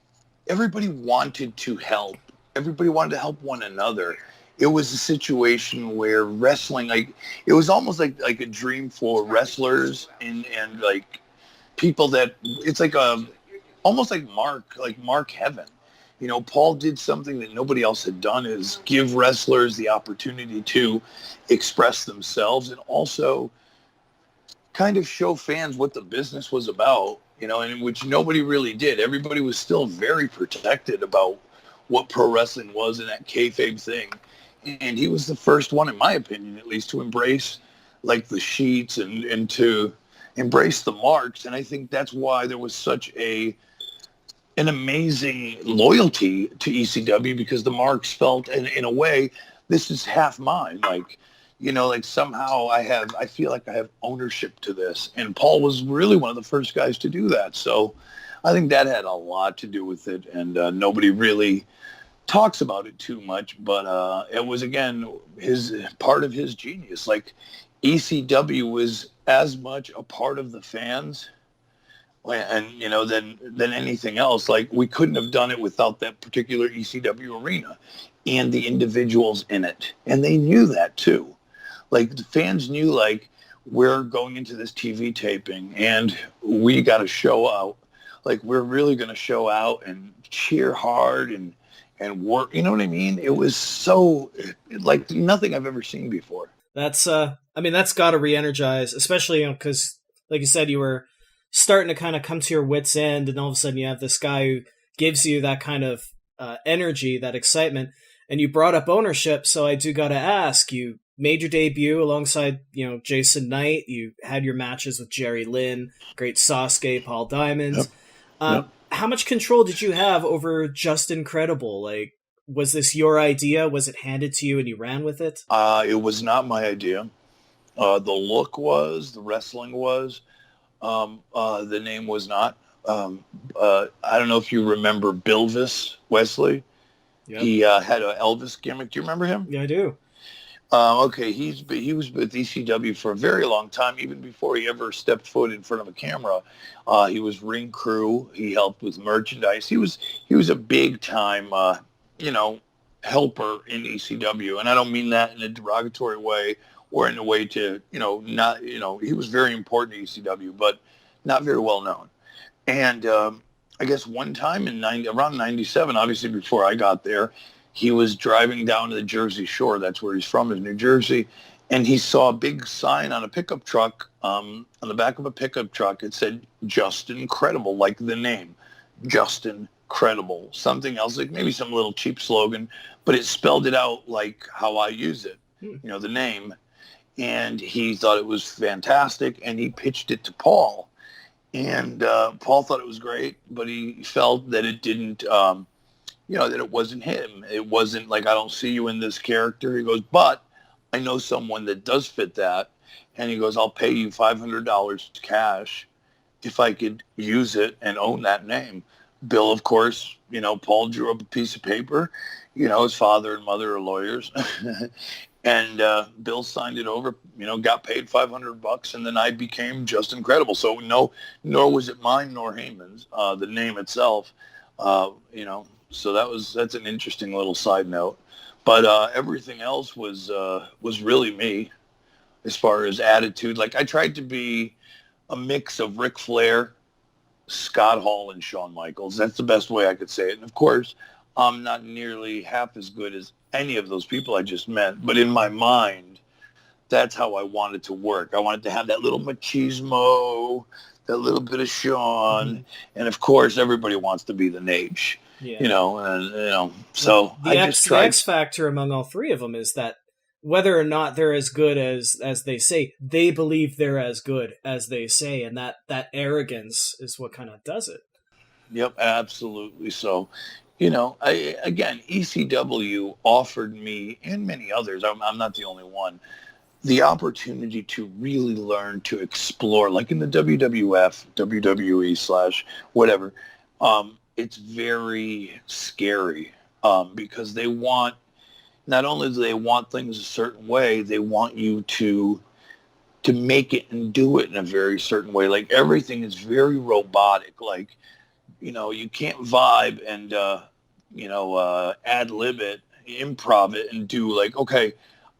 everybody wanted to help. Everybody wanted to help one another. It was a situation where wrestling, like, it was almost like a dream for wrestlers and like people that it's like almost like Mark Heaven. Paul did something that nobody else had done, is give wrestlers the opportunity to express themselves and also kind of show fans what the business was about, and which nobody really did. Everybody was still very protected about what pro wrestling was and that kayfabe thing. And he was the first one, in my opinion, at least, to embrace like the sheets and to embrace the marks. And I think that's why there was such an amazing loyalty to ECW, because the marks felt in a way, this is half mine. Like somehow I feel like I have ownership to this. And Paul was really one of the first guys to do that. So I think that had a lot to do with it. And nobody really talks about it too much, but it was, again, his part of his genius. Like, ECW was as much a part of the fans and than anything else. Like, we couldn't have done it without that particular ECW arena and the individuals in it, and they knew that too. Like, the fans knew, like, we're going into this TV taping and we got to show out. Like, we're really going to show out and cheer hard and work. You know what I mean? It was so like nothing I've ever seen before. That's that's got to re-energize, especially because, like you said, you were starting to kind of come to your wits' end, and all of a sudden you have this guy who gives you that kind of energy, that excitement, and you brought up ownership. So I do got to ask, you made your debut alongside Jason Knight. You had your matches with Jerry Lynn, Great Sasuke, Paul Diamond. Yep. Yep. How much control did you have over Just Incredible? Like, was this your idea? Was it handed to you and you ran with it? It was not my idea. The look was, the wrestling was, the name was not. I don't know if you remember Bilvis Wesley. Yep. He had an Elvis gimmick. Do you remember him? Yeah, I do. Okay, he was with ECW for a very long time, even before he ever stepped foot in front of a camera. He was ring crew. He helped with merchandise. He was a big time, helper in ECW, and I don't mean that in a derogatory way or in a way to, not, he was very important to ECW, but not very well known. And I guess one time around 97, obviously before I got there, he was driving down to the Jersey Shore. That's where he's from, is New Jersey. And he saw a big sign on a pickup truck, on the back of a pickup truck. It said, Just Incredible, like the name, Just Incredible. Something else, like maybe some little cheap slogan, but it spelled it out like how I use it, the name. And he thought it was fantastic, and he pitched it to Paul. And Paul thought it was great, but he felt that it didn't... that it wasn't him. It wasn't like, I don't see you in this character. He goes, but I know someone that does fit that. And he goes, I'll pay you $500 cash if I could use it and own that name. Bill, of course, Paul drew up a piece of paper. His father and mother are lawyers. And Bill signed it over, got paid $500, and then I became Just Incredible. So nor was it mine nor Heyman's, the name itself, So that's an interesting little side note, but everything else was really me, as far as attitude. Like, I tried to be a mix of Ric Flair, Scott Hall, and Shawn Michaels. That's the best way I could say it. And of course, I'm not nearly half as good as any of those people I just met, but in my mind, that's how I wanted to work. I wanted to have that little machismo, that little bit of Shawn, and of course, everybody wants to be the Nage. Yeah. So the X factor among all three of them is that whether or not they're as good as they say, they believe they're as good as they say, and that arrogance is what kind of does it. Yep, absolutely. So, ECW offered me, and many others, I'm not the only one, the opportunity to really learn to explore, like in the WWF, WWE / whatever. It's very scary because they want, not only do they want things a certain way, they want you to make it and do it in a very certain way. Like, everything is very robotic. Like, you can't vibe and, ad lib it, improv it, and do like, okay,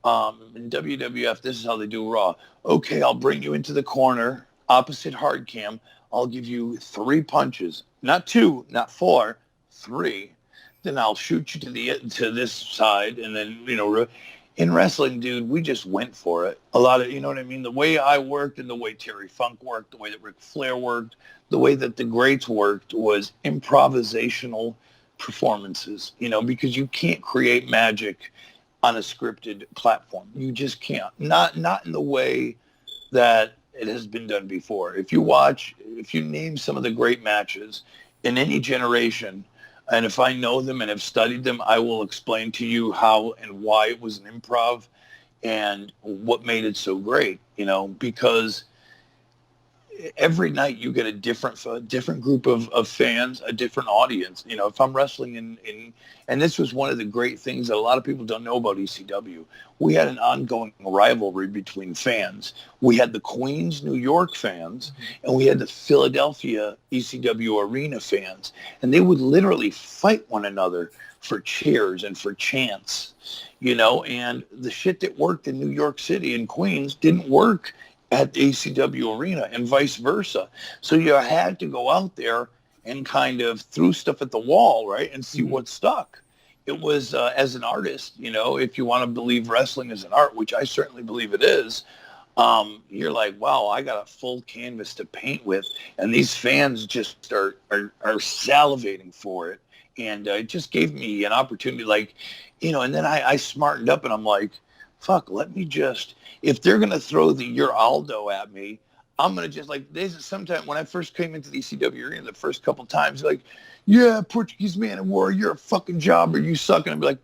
in WWF, this is how they do Raw. Okay, I'll bring you into the corner, opposite hard cam. I'll give you 3 punches. Not 2, not 4, 3. then I'll shoot you to this side, and then in wrestling, dude, we just went for it. A lot of, you know what I mean? The way I worked and the way Terry Funk worked, the way that Ric Flair worked, the way that the greats worked was improvisational performances, because you can't create magic on a scripted platform. You just can't. Not in the way that it has been done before. If you name some of the great matches in any generation, and if I know them and have studied them, I will explain to you how and why it was an improv and what made it so great, because every night you get a different group of fans, a different audience. If I'm wrestling and this was one of the great things that a lot of people don't know about ECW. We had an ongoing rivalry between fans. We had the Queens, New York fans, and we had the Philadelphia ECW Arena fans. And they would literally fight one another for cheers and for chants, and the shit that worked in New York City and Queens didn't work at the ECW Arena and vice versa. So you had to go out there and kind of threw stuff at the wall, right, and see what stuck. It was, as an artist, if you want to believe wrestling is an art, which I certainly believe it is, you're like, wow, I got a full canvas to paint with, and these fans just are salivating for it. And it just gave me an opportunity, and then I smartened up, and I'm like, fuck, let me just, if they're going to throw your Aldo at me, I'm going to just, sometimes when I first came into the ECW arena, the first couple times, yeah, Portuguese Man of War, you're a fucking jobber, you suck. And I'd be like,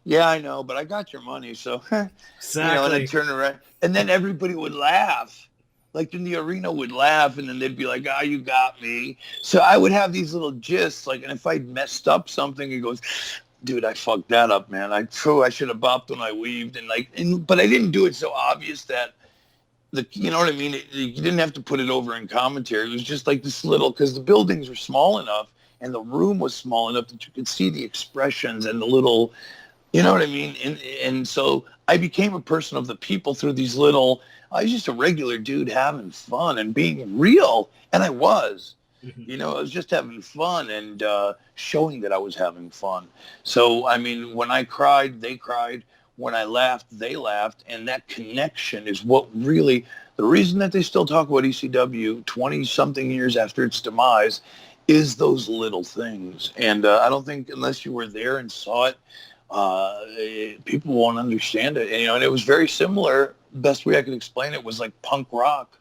yeah, I know, but I got your money. So, exactly. And I'd turn around, and then everybody would laugh. Then the arena would laugh, and then they'd be like, you got me. So I would have these little gists, and if I'd messed up something, he goes, dude, I fucked that up, man. I should have bopped when I weaved, but I didn't do it so obvious that you know what I mean? You didn't have to put it over in commentary. It was just this little, because the buildings were small enough and the room was small enough that you could see the expressions and the little, you know what I mean? And so I became a person of the people through these little, I was just a regular dude having fun and being real. And I was. I was just having fun and showing that I was having fun. So, I mean, when I cried, they cried. When I laughed, they laughed. And that connection is what really, the reason that they still talk about ECW 20-something years after its demise is those little things. And I don't think unless you were there and saw it, people won't understand it. And it was very similar. Best way I could explain it was like punk rock.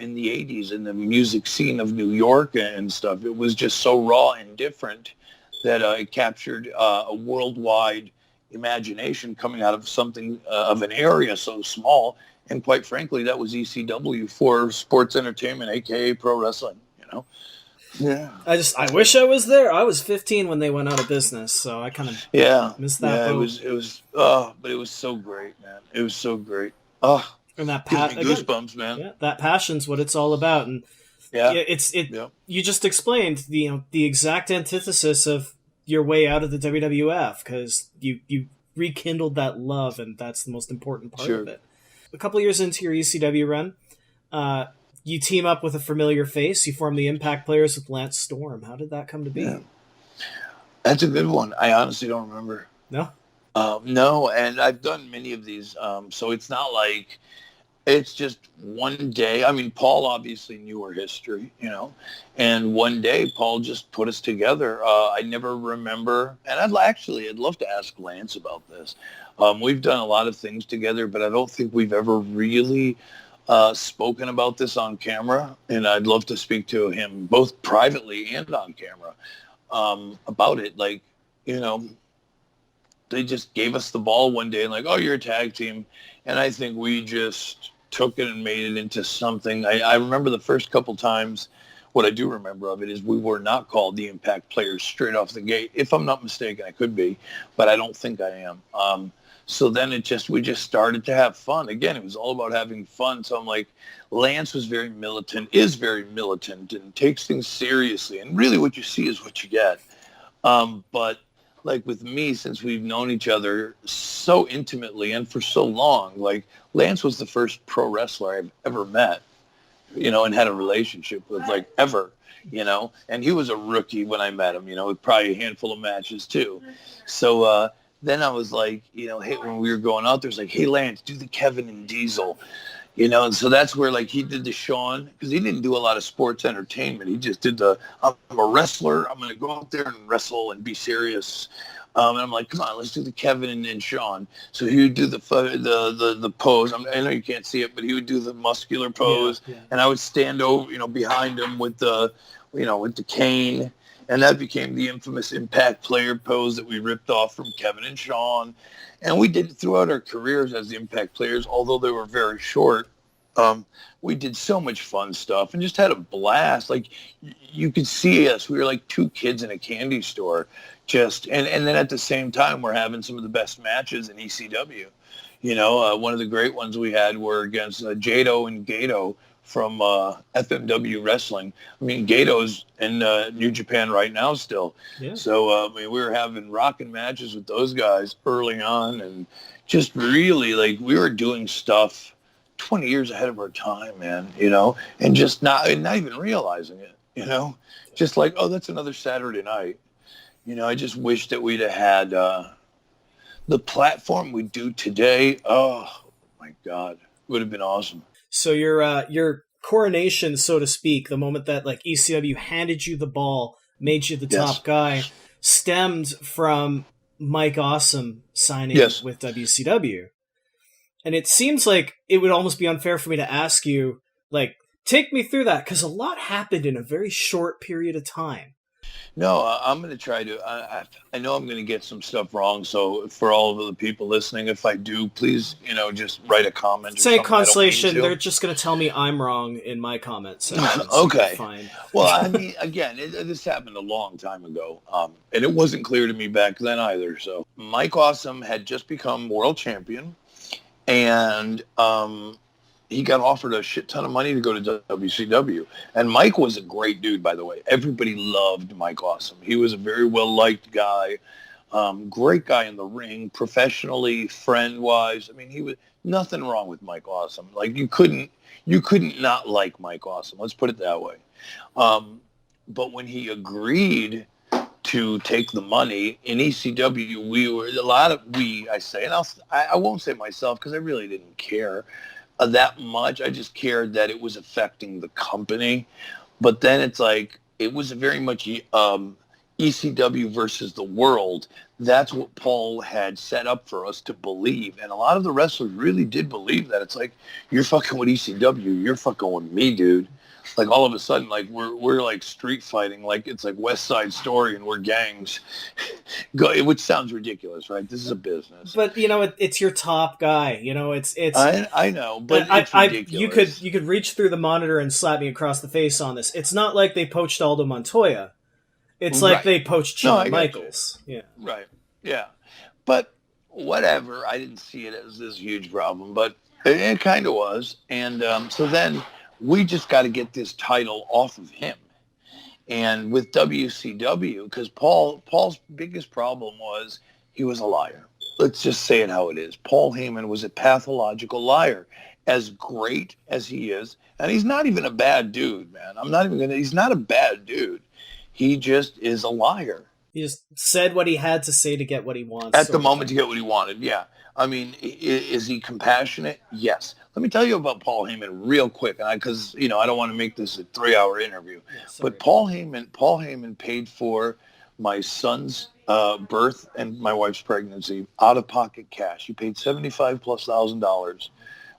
In the 80s in the music scene of New York and stuff. It was just so raw and different that it captured a worldwide imagination coming out of something of an area so small. And quite frankly, that was ECW for sports entertainment, aka pro wrestling, Yeah. I wish I was there. I was 15 when they went out of business, so I kind of missed that boat. But it was so great, man. It was so great. And that goosebumps, man. Yeah, that passion's what it's all about, and you just explained the exact antithesis of your way out of the WWF, because you rekindled that love, and that's the most important part of it. A couple years into your ECW run, you team up with a familiar face. You form the Impact Players with Lance Storm. How did that come to be? Yeah. That's a good one. I honestly don't remember. No? No, and I've done many of these, so it's not like it's just one day. I mean, Paul obviously knew our history, and one day Paul just put us together. I never remember, and I'd love to ask Lance about this. We've done a lot of things together, but I don't think we've ever really spoken about this on camera, and I'd love to speak to him both privately and on camera about it. They just gave us the ball one day and oh, you're a tag team. And I think we just took it and made it into something. I remember the first couple times, what I do remember of it is we were not called the Impact Players straight off the gate. If I'm not mistaken, I could be, but I don't think I am. So then we just started to have fun. Again, it was all about having fun. So I'm like, Lance is very militant, and takes things seriously. And really what you see is what you get. But with me, since we've known each other so intimately and for so long, Lance was the first pro wrestler I've ever met. and had a relationship with like ever, and he was a rookie when I met him, with probably a handful of matches too. So then I was like, hey, when we were going out there, it's like, hey, Lance, do the Kevin and Diesel. And so that's where like he did the Shawn, because he didn't do a lot of sports entertainment. He just did I'm a wrestler. I'm going to go out there and wrestle and be serious. And I'm like, come on, let's do the Kevin and Shawn. So he would do the pose. I know you can't see it, but he would do the muscular pose, and I would stand over, behind him with the cane, and that became the infamous Impact Player pose that we ripped off from Kevin and Shawn. And we did it throughout our careers as the Impact Players, although they were very short. We did so much fun stuff and just had a blast. Like, you could see us. We were like two kids in a candy store. And then at the same time, we're having some of the best matches in ECW. One of the great ones we had were against Jado and Gato from FMW Wrestling. I mean, Gato's in New Japan right now still. Yeah. So, we were having rocking matches with those guys early on, and just really, like, we were doing stuff 20 years ahead of our time, man, and just not even realizing it, just like, oh, that's another Saturday night. I just wish that we'd have had the platform we do today. Oh, my God. It would have been awesome. So your coronation, so to speak, the moment that like ECW handed you the ball, made you the top guy, stemmed from Mike Awesome signing with WCW. And it seems like it would almost be unfair for me to ask you, like, take me through that, because a lot happened in a very short period of time. No, I'm going to try to. I know I'm going to get some stuff wrong. So for all of the people listening, if I do, please, just write a comment. Say consolation. They're just going to tell me I'm wrong in my comment section. Okay. Fine. Well, I mean, again, this happened a long time ago, and it wasn't clear to me back then either. So Mike Awesome had just become world champion, and he got offered a shit ton of money to go to WCW. And Mike was a great dude, by the way. Everybody loved Mike Awesome. He was a very well-liked guy, great guy in the ring, professionally, friend-wise. I mean, he was nothing wrong with Mike Awesome. Like, you couldn't not like Mike Awesome. Let's put it that way. But when he agreed to take the money in ECW, I say, and I won't say myself because I really didn't care that much. I just cared that it was affecting the company. But then it's like, it was very much ECW versus the world. That's what Paul had set up for us to believe. And a lot of the wrestlers really did believe that. It's like, you're fucking with ECW, you're fucking with me, dude. Like, all of a sudden, like, we're like street fighting, like it's like West Side Story and we're gangs, which sounds ridiculous, right? This is a business. But it's your top guy. It's. I know, but it's ridiculous. You could reach through the monitor and slap me across the face on this. It's not like they poached Aldo Montoya. It's like they poached Shawn Michaels. Yeah. Right. Yeah. But whatever. I didn't see it as this huge problem, but it kind of was. And so then we just got to get this title off of him. And with WCW, because Paul's biggest problem was he was a liar. Let's just say it how it is. Paul Heyman was a pathological liar. As great as he is, and he's not even a bad dude, man. He's not a bad dude. He just is a liar. He just said what he had to say to get what he wants. At the moment to get what he wanted, yeah. I mean, is he compassionate? Yes. Let me tell you about Paul Heyman real quick, because I don't want to make this a 3-hour interview. Yeah, but Paul Heyman paid for my son's birth and my wife's pregnancy out of pocket cash. He paid $75,000+,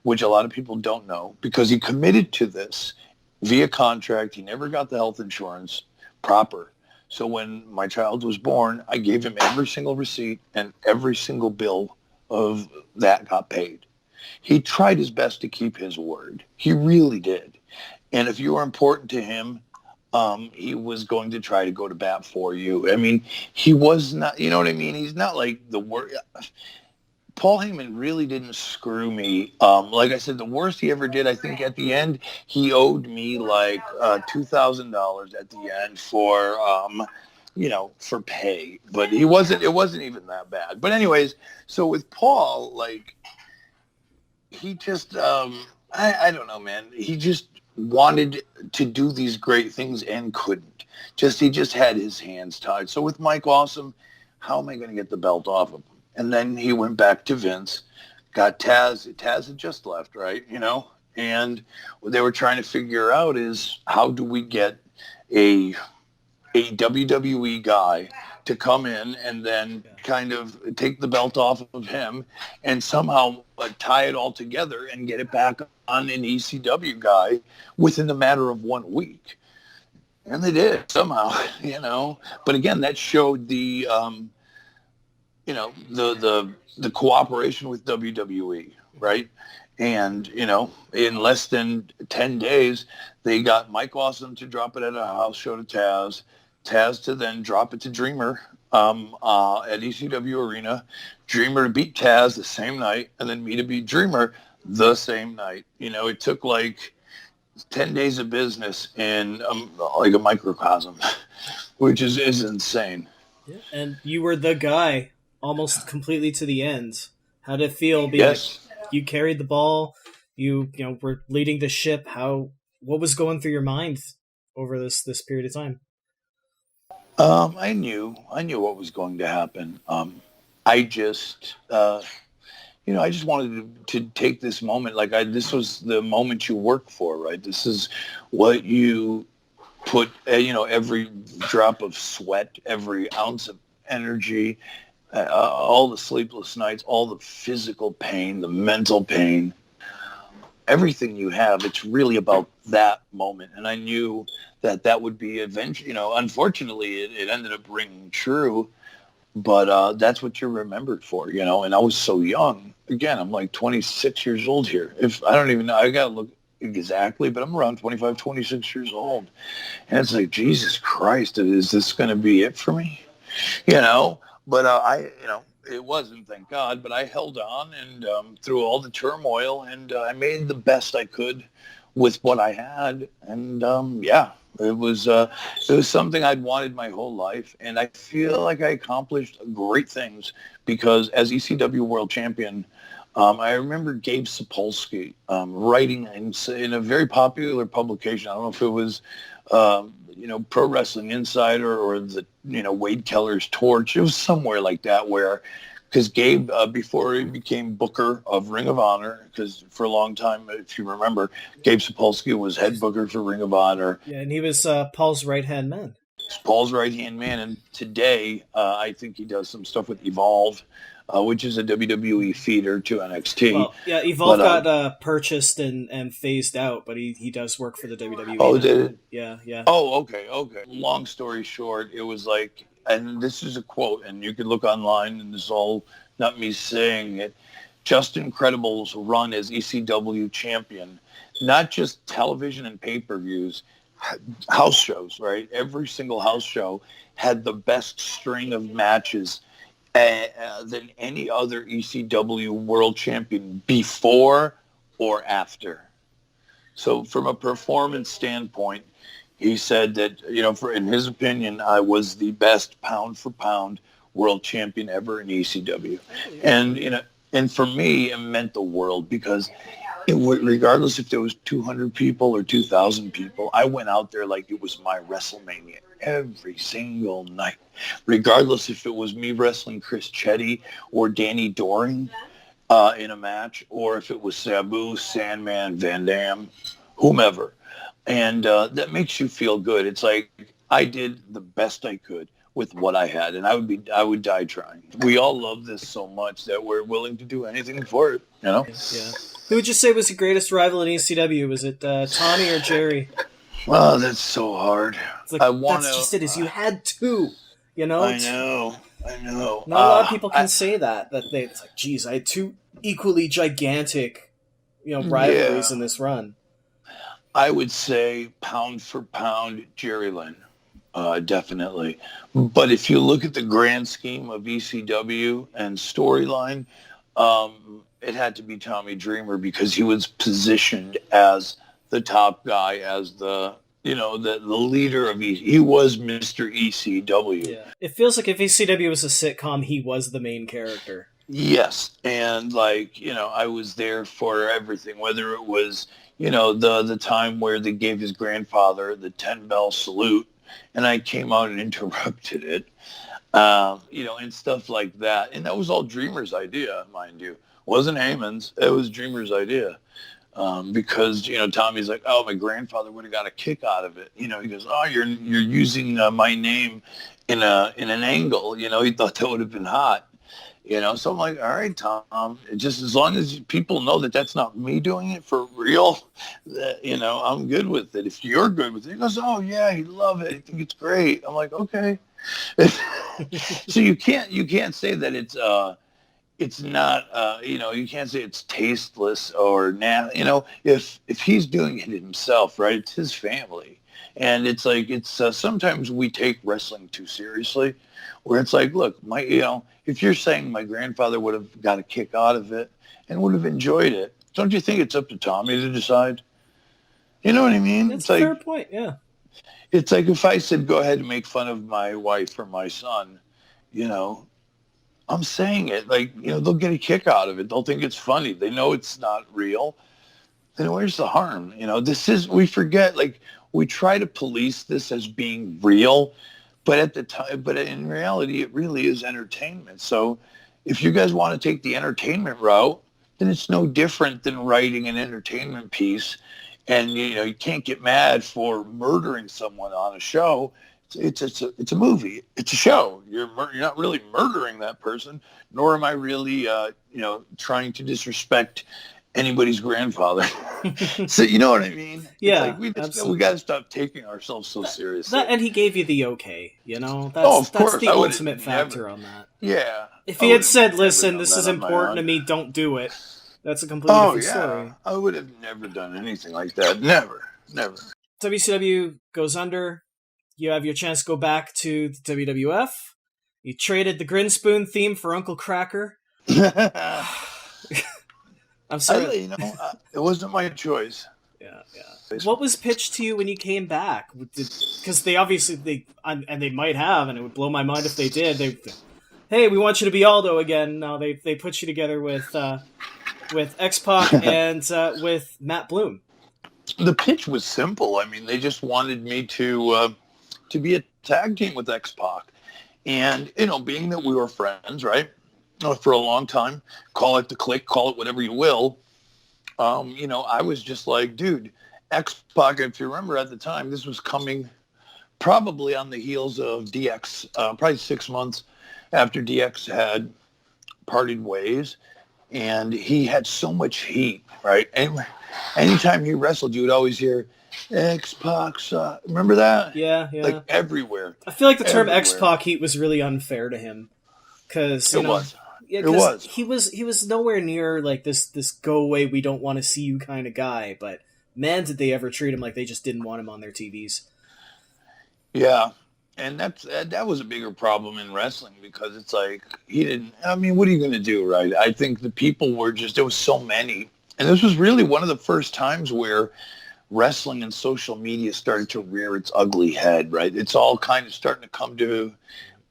which a lot of people don't know, because he committed to this via contract. He never got the health insurance proper. So when my child was born, I gave him every single receipt, and every single bill of that got paid. He tried his best to keep his word. He really did. And if you were important to him, he was going to try to go to bat for you. I mean, he was not, you know what I mean? He's not like the worst. Paul Heyman really didn't screw me. Like I said, the worst he ever did, I think at the end, he owed me like $2,000 at the end for for pay. But it wasn't even that bad. But anyways, so with Paul, like, he just, I don't know, man. He just wanted to do these great things and couldn't. He just had his hands tied. So with Mike Awesome, how am I going to get the belt off of him? And then he went back to Vince, got Taz. Taz had just left, right? And what they were trying to figure out is, how do we get a WWE guy to come in and then kind of take the belt off of him and somehow tie it all together and get it back on an ECW guy within the matter of 1 week. And they did somehow, But again, that showed the cooperation with WWE, right? And, in less than 10 days, they got Mike Awesome to drop it at a house show to Taz. Taz to then drop it to Dreamer at ECW Arena. Dreamer to beat Taz the same night, and then me to beat Dreamer the same night. It took like 10 days of business in like a microcosm, which is insane. Yeah. And you were the guy almost completely to the end. How did it feel being you carried the ball, you were leading the ship? What was going through your mind over this period of time? I knew what was going to happen. I just wanted to take this moment. This was the moment you work for, right? This is what you put, every drop of sweat, every ounce of energy, all the sleepless nights, all the physical pain, the mental pain, everything you have. It's really about that moment. And I knew that would be eventually, unfortunately it ended up ringing true, but that's what you're remembered for, and I was so young. Again, I'm like 26 years old here. If I don't even know, I got to look exactly, but I'm around 25, 26 years old. And it's like, Jesus Christ, is this going to be it for me? But it wasn't, thank God, but I held on and through all the turmoil, and I made the best I could with what I had. And it was something I'd wanted my whole life, and I feel like I accomplished great things because as ECW World Champion, I remember Gabe Sapolsky writing in a very popular publication. I don't know if it was Pro Wrestling Insider or the Wade Keller's Torch. It was somewhere like that, because Gabe, before he became Booker of Ring of Honor, because for a long time, if you remember, Gabe Sapolsky was head booker for Ring of Honor. Yeah, and he was Paul's right-hand man. Paul's right-hand man, and today I think he does some stuff with Evolve, which is a WWE feeder to NXT. Well, yeah, Evolve got purchased and phased out, but he does work for the WWE. Oh, did it? Yeah. Oh, okay. Long story short, it was like, and this is a quote, and you can look online, and this is all not me saying it, Justin Incredible's run as ECW champion, not just television and pay-per-views, house shows, right? Every single house show had the best string of matches than any other ECW world champion before or after. So from a performance standpoint, he said that, in his opinion, I was the best pound for pound world champion ever in ECW. And for me, it meant the world, because regardless if there was 200 people or 2,000 people, I went out there like it was my WrestleMania every single night, regardless if it was me wrestling Chris Chetty or Danny Doring in a match, or if it was Sabu, Sandman, Van Dam, whomever. And that makes you feel good. It's like I did the best I could with what I had, and I would die trying. We all love this so much that we're willing to do anything for it, Yeah. Who would you say was the greatest rival in ECW? Was it Tommy or Jerry? Well, that's so hard. It's like, that's just it. Is you had two, I know. Not a lot of people can say that. It's like, geez, I had two equally gigantic, rivalries in this run. I would say pound for pound, Jerry Lynn, definitely. But if you look at the grand scheme of ECW and storyline, it had to be Tommy Dreamer, because he was positioned as the top guy, as the leader of he was Mr. ECW. Yeah. It feels like if ECW was a sitcom, he was the main character. Yes, and I was there for everything, whether it was the time where they gave his grandfather the 10-bell salute, and I came out and interrupted it, and stuff like that. And that was all Dreamer's idea, mind you. It wasn't Heyman's. It was Dreamer's idea. Because Tommy's like, oh, my grandfather would have got a kick out of it. He goes, oh, you're using my name in an angle. He thought that would have been hot. So I'm like, all right, Tom, just as long as people know that that's not me doing it for real, I'm good with it. If you're good with it, he goes, oh yeah, he love it. I think it's great. I'm like, okay. So you can't say that it's not, you can't say it's tasteless or if he's doing it himself, right? It's his family. And it's like, sometimes we take wrestling too seriously, where it's like, look, if you're saying my grandfather would have got a kick out of it and would have enjoyed it, don't you think it's up to Tommy to decide? You know what I mean? That's a fair point, yeah. It's like if I said, go ahead and make fun of my wife or my son, I'm saying it, like, they'll get a kick out of it. They'll think it's funny. They know it's not real. Then where's the harm? We forget, like, we try to police this as being real, but in reality, it really is entertainment. So if you guys want to take the entertainment route, then it's no different than writing an entertainment piece. And, you can't get mad for murdering someone on a show. It's a movie. It's a show. You're not really murdering that person, nor am I really, trying to disrespect anybody's grandfather. So you know what I mean? Yeah, it's like we got to stop taking ourselves so seriously. And he gave you the okay. That's of course. That's the ultimate factor on that. Yeah. If he had said, "Listen, this is important to me. Don't do it," that's a completely different story. I would have never done anything like that. Never. WCW goes under. You have your chance to go back to the WWF. You traded the Grin Spoon theme for Uncle Cracker. I'm sorry. It wasn't my choice. Yeah. What was pitched to you when you came back? Because they obviously, and they might have, and it would blow my mind if they did. Hey, we want you to be Aldo again. No, they put you together with X-Pac and with Matt Bloom. The pitch was simple. I mean, they just wanted me to be a tag team with X-Pac. And, being that we were friends, right, for a long time, call it the Kliq, call it whatever you will, I was just like, dude, X-Pac, if you remember at the time, this was coming probably on the heels of DX, probably 6 months after DX had parted ways. And he had so much heat, right? And anytime he wrestled, you would always hear, X-Pac, remember that? Yeah. Like everywhere. I feel like the term X-Pac heat was really unfair to him, because it was. He was nowhere near like this go away, we don't want to see you kind of guy. But man, did they ever treat him like they just didn't want him on their TVs. Yeah, and that was a bigger problem in wrestling, because it's like he didn't. I mean, what are you going to do, right? I think the people were just, there was so many, and this was really one of the first times where wrestling and social media started to rear its ugly head, right? It's all kind of starting to come to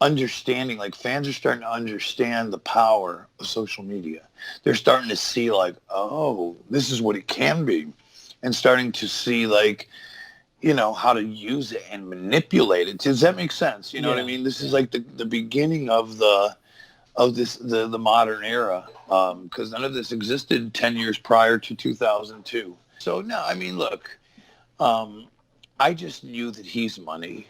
understanding, like fans are starting to understand the power of social media. They're starting to see like, oh, this is what it can be, and starting to see like, how to use it and manipulate it. Does that make sense? You know what I mean? This is like the beginning of the modern era, because none of this existed 10 years prior to 2002. So, no, I mean, look, I just knew that he's money.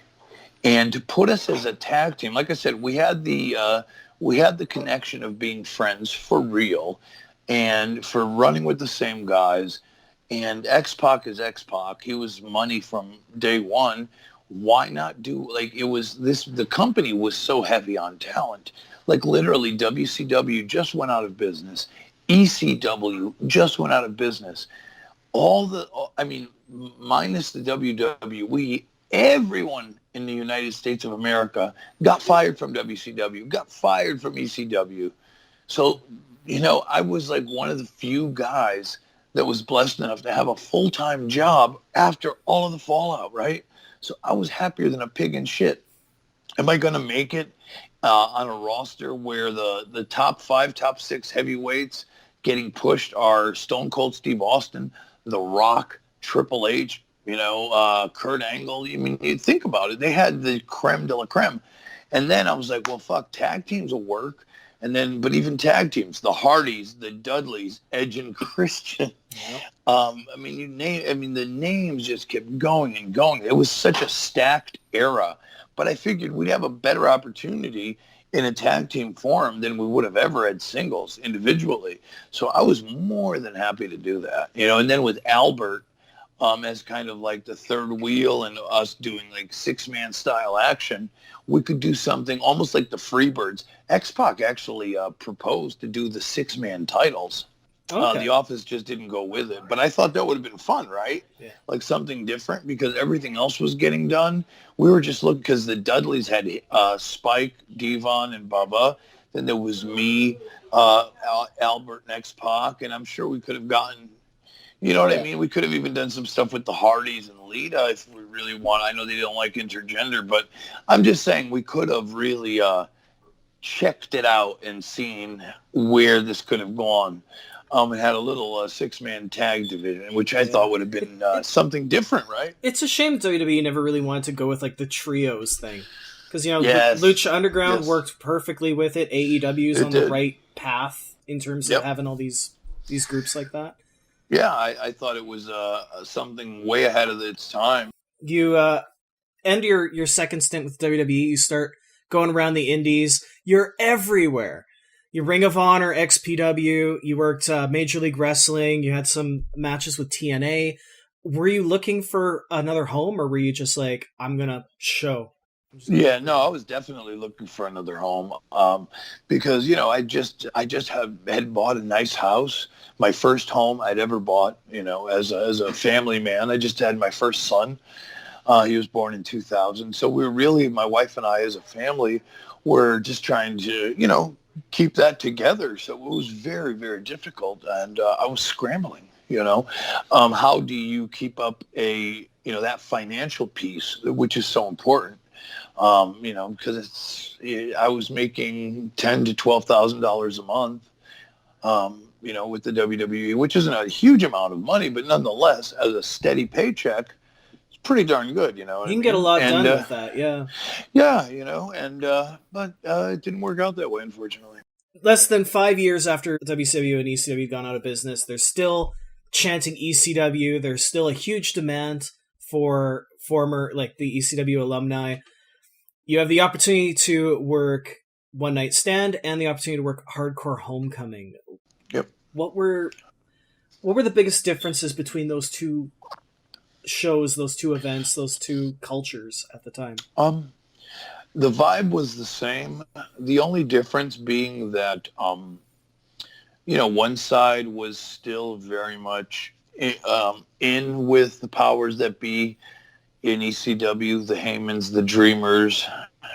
And to put us as a tag team, like I said, we had the connection of being friends for real and for running with the same guys. And X-Pac is X-Pac. He was money from day one. Why not do, like, the company was so heavy on talent. Like, literally, WCW just went out of business. ECW just went out of business. Minus the WWE, everyone in the United States of America got fired from WCW, got fired from ECW. So, I was like one of the few guys that was blessed enough to have a full-time job after all of the fallout, right? So I was happier than a pig in shit. Am I going to make it on a roster where the top 5, top 6 heavyweights getting pushed are Stone Cold Steve Austin, The Rock, Triple H, Kurt Angle. I mean, you think about it. They had the creme de la creme. And then I was like, well, fuck, tag teams will work. And then, but even tag teams, the Hardys, the Dudleys, Edge and Christian. Yep. The names just kept going and going. It was such a stacked era. But I figured we'd have a better opportunity in a tag team form than we would have ever had singles individually. So I was more than happy to do that. And then with Albert as kind of like the third wheel and us doing like 6-man style action, we could do something almost like the Freebirds. X-Pac actually proposed to do the 6-man titles. Okay. The Office just didn't go with it. But I thought that would have been fun, right? Yeah. Like something different because everything else was getting done. We were just looking because the Dudleys had Spike, Devon, and Bubba. Then there was me, Albert, and X-Pac. And I'm sure we could have gotten, you know what I mean? We could have even done some stuff with the Hardys and Lita if we really want. I know they don't like intergender, but I'm just saying we could have really checked it out and seen where this could have gone. It had a little 6-man tag division, which I thought would have been something different, right? It's a shame WWE never really wanted to go with like the trios thing. Because, Yes. Lucha Underground worked perfectly with it. AEW's on the right path in terms of having all these groups like that. Yeah, I thought it was something way ahead of its time. You end your second stint with WWE. You start going around the indies. You're everywhere. You Ring of Honor, XPW. You worked Major League Wrestling. You had some matches with TNA. Were you looking for another home, or were you just like, I'm gonna show? Yeah, no, I was definitely looking for another home because I just had bought a nice house, my first home I'd ever bought. As a family man, I just had my first son. He was born in 2000, so we were really, my wife and I, as a family, were just trying to keep that together. So it was very, very difficult, and I was scrambling. How do you keep up that financial piece, which is so important? Because I was making $10,000 to $12,000 a month, with the WWE, which isn't a huge amount of money, but nonetheless, as a steady paycheck, it's pretty darn good. You can get a lot done with that, yeah. Yeah, but it didn't work out that way, unfortunately. Less than 5 years after WCW and ECW had gone out of business, they're still chanting ECW. There's still a huge demand for former, like the ECW alumni. You have the opportunity to work One Night Stand and the opportunity to work Hardcore Homecoming. Yep. What were the biggest differences between those two shows, those two events, those two cultures at the time? The vibe was the same. The only difference being that, one side was still very much in with the powers that be in ECW, the Heymans, the Dreamers,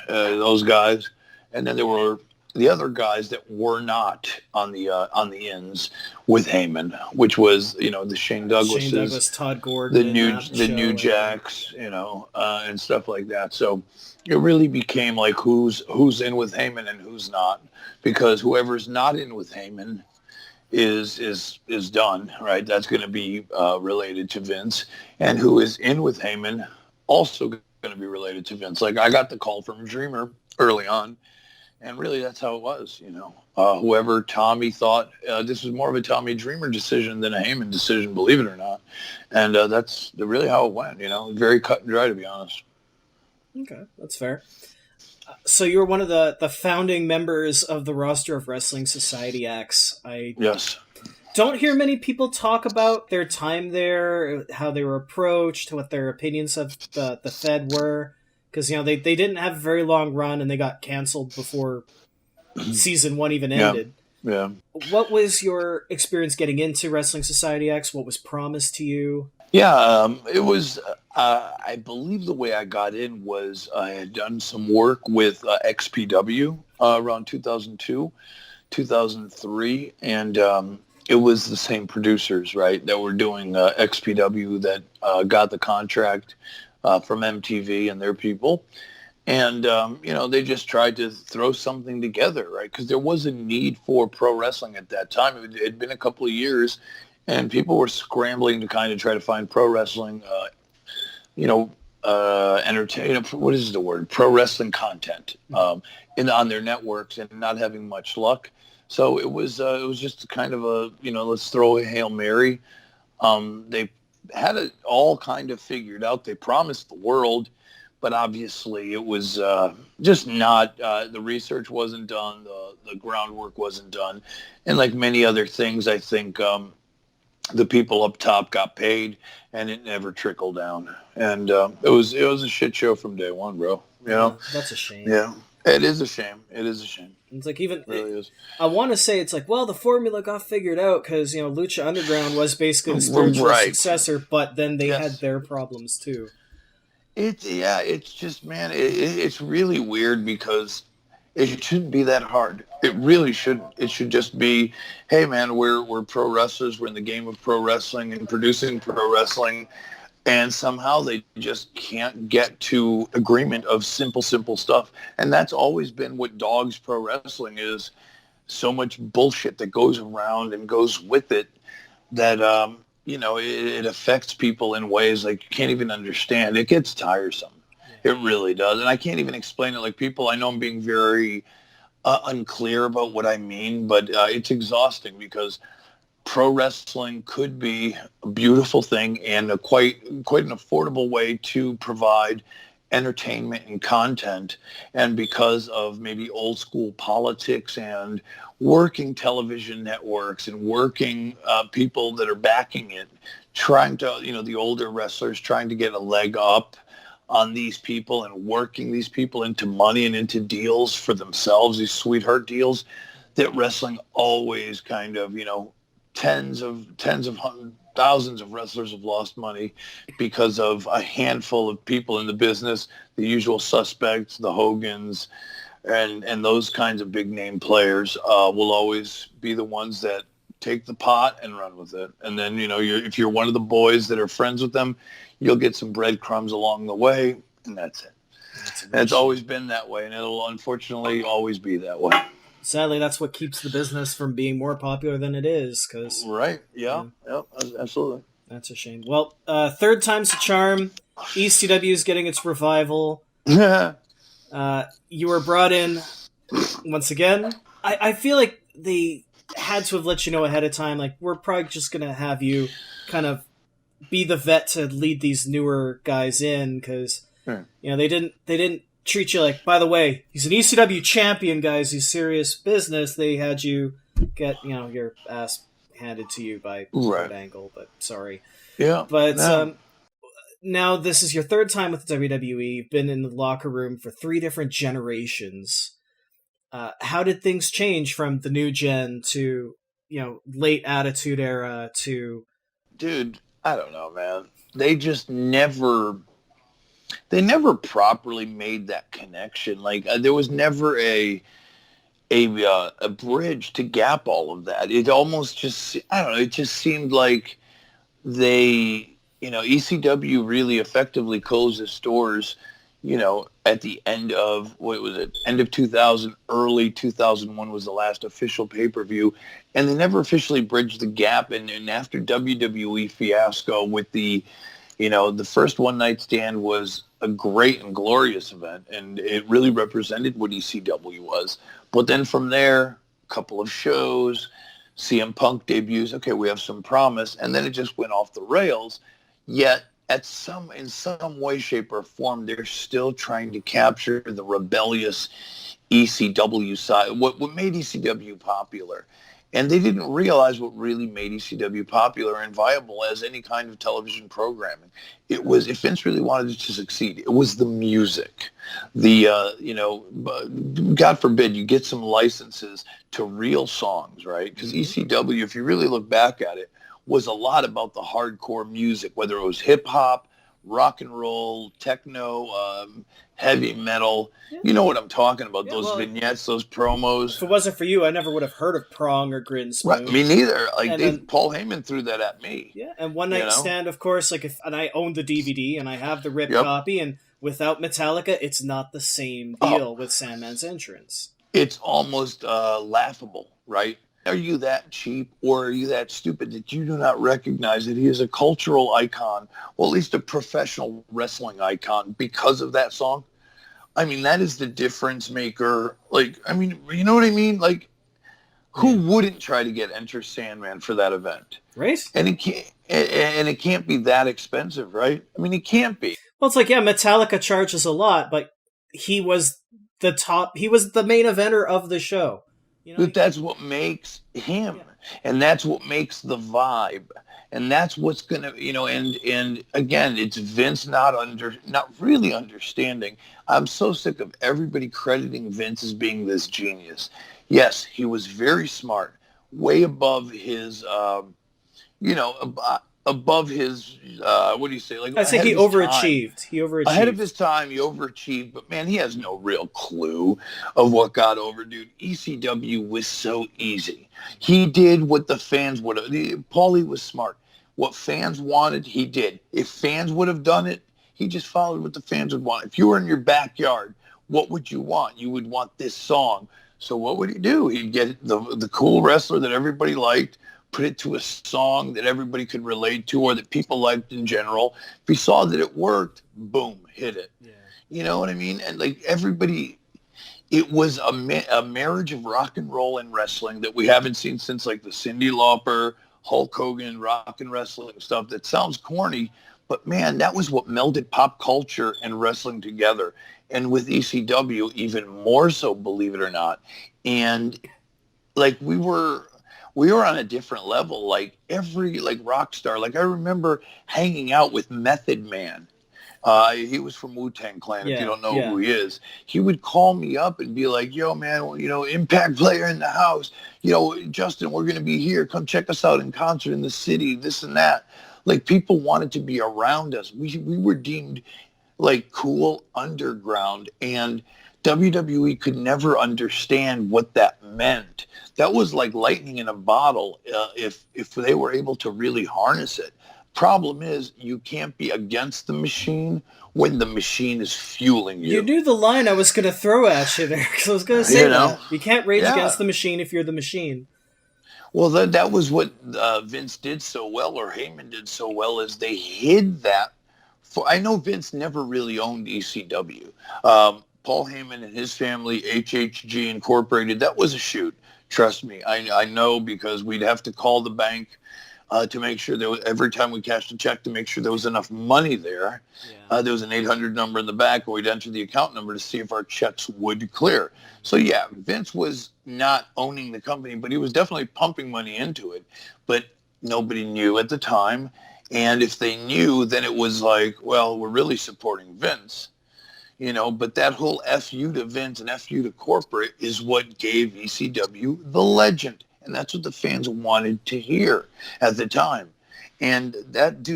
those guys. And then there were the other guys that were not on the ends with Heyman, which was, the Shane Douglas, Todd Gordon, the New Jacks, and stuff like that. So it really became like who's in with Heyman and who's not, because whoever's not in with Heyman is done, right? That's going to be related to Vince, and who is in with Heyman also going to be related to Vince. Like I got the call from Dreamer early on, and really that's how it was. Whoever Tommy thought this was more of a Tommy Dreamer decision than a Heyman decision, believe it or not, and that's really how it went. Very cut and dry, to be honest. Okay, that's fair. So you were one of the founding members of the roster of Wrestling Society X. Yes. Don't hear many people talk about their time there, how they were approached, what their opinions of the Fed were, because they didn't have a very long run and they got canceled before season 1 even ended. Yeah. What was your experience getting into Wrestling Society X? What was promised to you? Yeah, it was. I believe the way I got in was I had done some work with XPW around 2002, 2003, and it was the same producers, right, that were doing XPW that got the contract from MTV and their people. And, they just tried to throw something together, right, because there was a need for pro wrestling at that time. It had been a couple of years, and people were scrambling to kind of try to find pro wrestling, entertain. What is the word? Pro wrestling content on their networks, and not having much luck. So it was just kind of a let's throw a Hail Mary. They had it all kind of figured out. They promised the world, but obviously it was just not. The research wasn't done. The groundwork wasn't done, and like many other things, I think the people up top got paid, and it never trickled down. And it was a shit show from day one, bro. That's a shame. Yeah, it is a shame. It is a shame. It's like even it really is. I want to say it's like, well, the formula got figured out because Lucha Underground was basically the spiritual successor, but then they had their problems too. It's just, man, it's really weird because it shouldn't be that hard. It really shouldn't. It should just be, hey, man, we're pro wrestlers. We're in the game of pro wrestling and producing pro wrestling. And somehow they just can't get to agreement of simple stuff. And that's always been what dogs pro wrestling is. So much bullshit that goes around and goes with it that, it affects people in ways like you can't even understand. It gets tiresome. It really does. And I can't even explain it. Like people, I know I'm being very unclear about what I mean, but it's exhausting because pro wrestling could be a beautiful thing and a quite an affordable way to provide entertainment and content. And because of maybe old school politics and working television networks and working people that are backing it, trying to, the older wrestlers trying to get a leg up on these people and working these people into money and into deals for themselves, these sweetheart deals, that wrestling always kind of, tens of thousands of wrestlers have lost money because of a handful of people in the business, the usual suspects, the Hogans, and those kinds of big name players will always be the ones that take the pot and run with it. And then, if you're one of the boys that are friends with them, you'll get some breadcrumbs along the way, and that's it. And it's always been that way, and it'll unfortunately always be that way. Sadly, that's what keeps the business from being more popular than it is. Right, yeah, absolutely. That's a shame. Well, third time's a charm. ECW is getting its revival. You were brought in once again. I feel like they had to have let you know ahead of time, like, we're probably just going to have you kind of be the vet to lead these newer guys in, because they didn't treat you like, by the way, he's an ECW champion, guys, he's serious business. They had you get your ass handed to you by Kurt Angle, but sorry. Yeah. But now this is your third time with the WWE. You've been in the locker room for 3 different generations. How did things change from the new gen to late Attitude Era to? Dude, I don't know, man. They just never properly made that connection. Like there was never a bridge to gap all of that. It almost just, I don't know, it just seemed like they, ECW really effectively closed its doors, at the end of, end of 2000, early 2001 was the last official pay-per-view, and they never officially bridged the gap. And after WWE fiasco with the first One Night Stand was a great and glorious event, and it really represented what ECW was. But then from there, a couple of shows, CM Punk debuts, okay, we have some promise, and then it just went off the rails. Yet, in some way, shape, or form, they're still trying to capture the rebellious ECW side, what made ECW popular. And they didn't realize what really made ECW popular and viable as any kind of television programming. It was, if Vince really wanted it to succeed, it was the music. God forbid you get some licenses to real songs, right? Because ECW, if you really look back at it, was a lot about the hardcore music, whether it was hip-hop, rock and roll, techno, heavy metal. You know what I'm talking about, vignettes, those promos. If it wasn't for you, I never would have heard of Prong or Grin Spoon. Right, me neither. Paul Heyman threw that at me. Yeah, and One Night Stand, of course, and I own the DVD, and I have the ripped copy, and without Metallica, it's not the same deal with Sandman's entrance. It's almost laughable, right? are you that cheap, or are you that stupid that you do not recognize that he is a cultural icon, or at least a professional wrestling icon, because of that song? I mean, that is the difference maker. Like, I mean, you know what I mean? Like, who wouldn't try to get Enter Sandman for that event? Right? And it can't be that expensive, right? I mean, it can't be. Well, it's like, yeah, Metallica charges a lot, but he was he was the main eventer of the show. You know, But that's what makes him, and that's what makes the vibe, and that's what's gonna, and again, it's Vince not really understanding. I'm so sick of everybody crediting Vince as being this genius. Yes, he was very smart, way above his, above his, what do you say? Like, I say he overachieved. He overachieved. Ahead of his time, he overachieved, but man, he has no real clue of what got over, dude. ECW was so easy. He did what the fans would have. Paulie was smart. What fans wanted, he did. If fans would have done it, he just followed what the fans would want. If you were in your backyard, what would you want? You would want this song. So what would he do? He'd get the cool wrestler that everybody liked, put it to a song that everybody could relate to or that people liked in general. If he saw that it worked, boom, hit it. Yeah. You know what I mean? And like everybody, it was a marriage of rock and roll and wrestling that we haven't seen since like the Cyndi Lauper, Hulk Hogan, rock and wrestling stuff that sounds corny, but man, that was what melded pop culture and wrestling together. And with ECW, even more so, believe it or not. And like we were on a different level. Like every rock star. Like I remember hanging out with Method Man. He was from Wu-Tang Clan. If you don't know who he is, he would call me up and be like, "Yo, man, Impact player in the house. Justin, we're gonna be here. Come check us out in concert in the city. This and that." Like people wanted to be around us. We were deemed like cool underground, and WWE could never understand what that meant. That was like lightning in a bottle if they were able to really harness it. Problem is, you can't be against the machine when the machine is fueling you. You knew the line I was going to throw at you there, because I was going to say that. You can't rage against the machine if you're the machine. Well, that was what Vince did so well, or Heyman did so well, is they hid that. I know Vince never really owned ECW. Paul Heyman and his family, HHG Incorporated, that was a shoot. Trust me, I know, because we'd have to call the bank to make sure every time we cashed a check to make sure there was enough money there. Yeah. There was an 800 number in the back, or we'd enter the account number to see if our checks would clear. So yeah, Vince was not owning the company, but he was definitely pumping money into it. But nobody knew at the time. And if they knew, then it was like, well, we're really supporting Vince. But that whole F you to Vince and F you to corporate is what gave ECW the legend. And that's what the fans wanted to hear at the time. And that's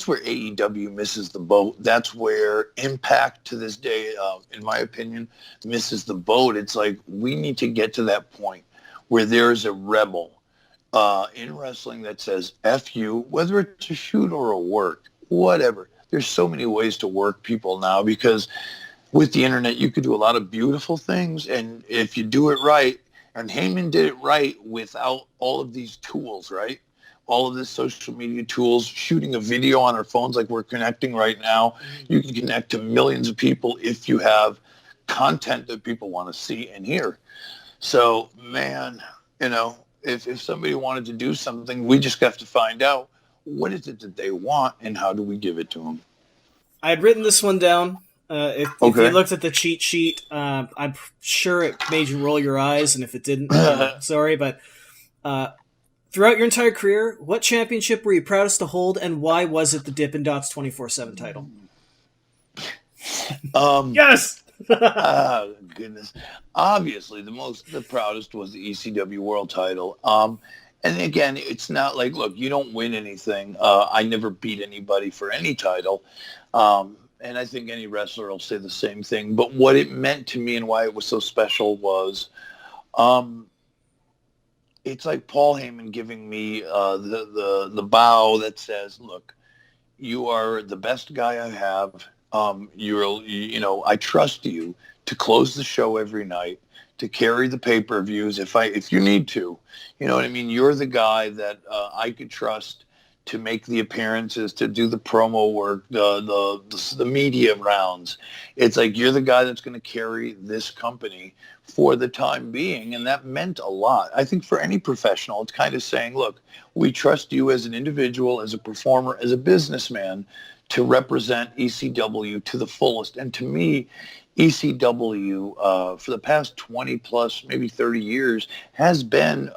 where AEW misses the boat. That's where Impact to this day, in my opinion, misses the boat. It's like, we need to get to that point where there's a rebel in wrestling that says F you, whether it's a shoot or a work, whatever. There's so many ways to work people now, because with the internet, you could do a lot of beautiful things. And if you do it right, and Heyman did it right without all of these tools, right? All of this social media tools, shooting a video on our phones like we're connecting right now. You can connect to millions of people if you have content that people want to see and hear. So, man, if somebody wanted to do something, we just have to find out what is it that they want and how do we give it to them. I had written this one down. If you looked at the cheat sheet, I'm sure it made you roll your eyes, and if it didn't, sorry, but throughout your entire career, what championship were you proudest to hold, and why was it the Dippin' Dots 24/7 title? Yes! Goodness. Obviously, the proudest was the ECW World title. And again, it's not like, look, you don't win anything. I never beat anybody for any title. And I think any wrestler will say the same thing. But what it meant to me and why it was so special was it's like Paul Heyman giving me the bow that says, look, you are the best guy I have. I trust you to close the show every night, to carry the pay-per-views if you need to. You know what I mean? You're the guy that I could trust to make the appearances, to do the promo work, the media rounds. It's like you're the guy that's going to carry this company for the time being, and that meant a lot. I think for any professional, it's kind of saying, look, we trust you as an individual, as a performer, as a businessman, to represent ECW to the fullest. And to me, ECW for the past 20 plus, maybe 30 years has been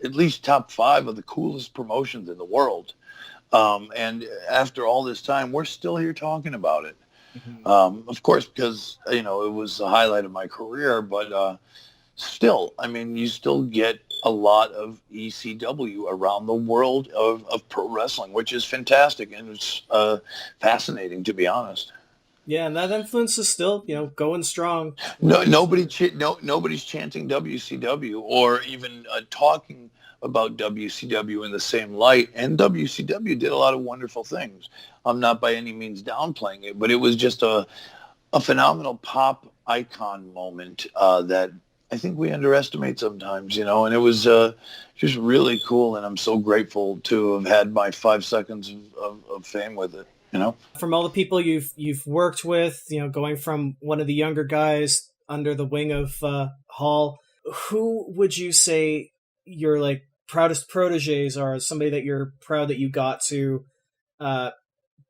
at least top 5 of the coolest promotions in the world. And after all this time, we're still here talking about it. Mm-hmm. Of course, because, it was the highlight of my career, but still, I mean, you still get a lot of ECW around the world of pro wrestling, which is fantastic. And it's fascinating, to be honest. Yeah, and that influence is still, going strong. Nobody's chanting WCW or even talking about WCW in the same light. And WCW did a lot of wonderful things. I'm not by any means downplaying it, but it was just a phenomenal pop icon moment that I think we underestimate sometimes, and it was just really cool. And I'm so grateful to have had my 5 seconds of fame with it. From all the people you've worked with, going from one of the younger guys under the wing of Hall, who would you say your proudest proteges are? Somebody that you're proud that you got to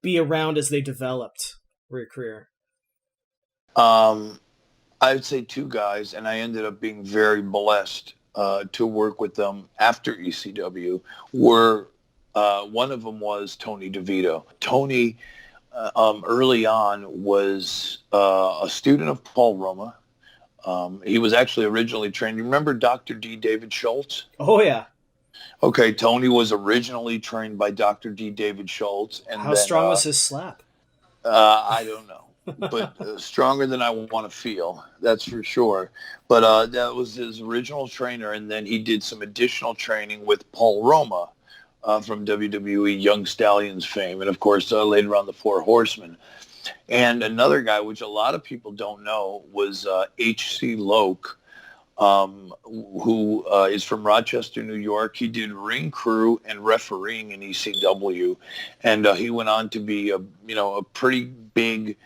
be around as they developed your career? I would say 2 guys, and I ended up being very blessed to work with them after ECW. One of them was Tony DeVito. Tony, early on, was a student of Paul Roma. He was actually originally trained. You remember Dr. D. David Schultz? Oh, yeah. Okay, Tony was originally trained by Dr. D. David Schultz. And how strong was his slap? I don't know. But stronger than I want to feel, that's for sure. But that was his original trainer, and then he did some additional training with Paul Roma from WWE Young Stallions fame, and of course later on the Four Horsemen. And another guy, which a lot of people don't know, was H.C. Loke, who is from Rochester, New York. He did ring crew and refereeing in ECW, and he went on to be a pretty big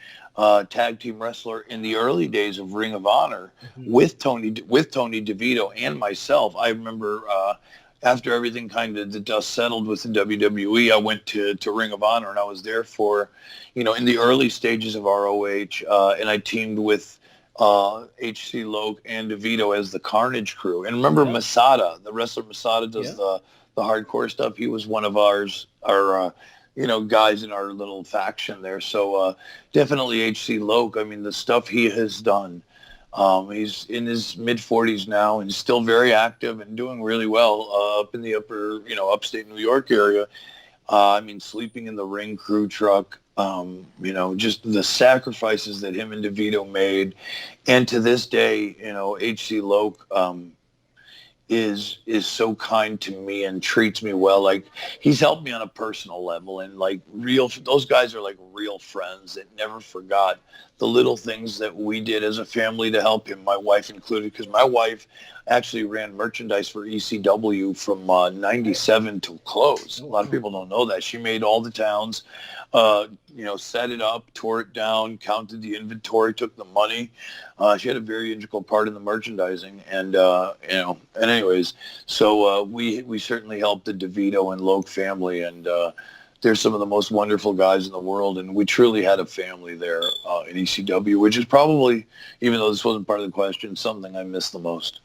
tag team wrestler in the early days of Ring of Honor with Tony DeVito and myself. I remember after everything kind of the dust settled with the WWE, I went to Ring of Honor, and I was there for, in the early stages of ROH, and I teamed with H.C. Loke and DeVito as the Carnage crew. And remember Masada, the wrestler Masada does the hardcore stuff. He was one of our guys in our little faction there. So definitely H.C. Loke. I mean, the stuff he has done. He's in his mid-40s now and still very active and doing really well up in the upstate New York area. Sleeping in the ring crew truck, just the sacrifices that him and DeVito made. And to this day, H.C. Loke is so kind to me and treats me well. Like, he's helped me on a personal level, and those guys are like real friends that never forgot the little things that we did as a family to help him, my wife included, because my wife actually ran merchandise for ECW from 97 till close. A lot of people don't know that. She made all the towns, set it up, tore it down, counted the inventory, took the money. She had a very integral part in the merchandising, and anyways, so we certainly helped the DeVito and Loke family, and they're some of the most wonderful guys in the world, and we truly had a family there in ECW, which is probably, even though this wasn't part of the question, something I miss the most.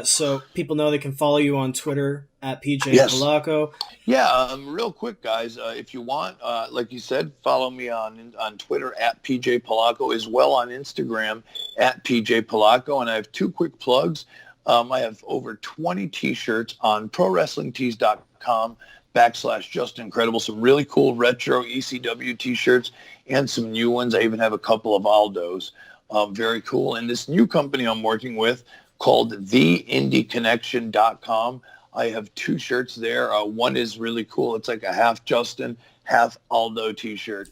So people know they can follow you on Twitter at PJ Polaco. Yeah, real quick, guys, if you want, like you said, follow me on Twitter at PJ Polaco, as well on Instagram at PJ Polaco. And I have 2 quick plugs. I have over 20 T-shirts on ProWrestlingTees.com/Just Incredible. Some really cool retro ECW T-shirts and some new ones. I even have a couple of Aldos. Very cool. And this new company I'm working with, called theindyconnection.com. I have 2 shirts there. One is really cool. It's like a half Justin, half Aldo t-shirt,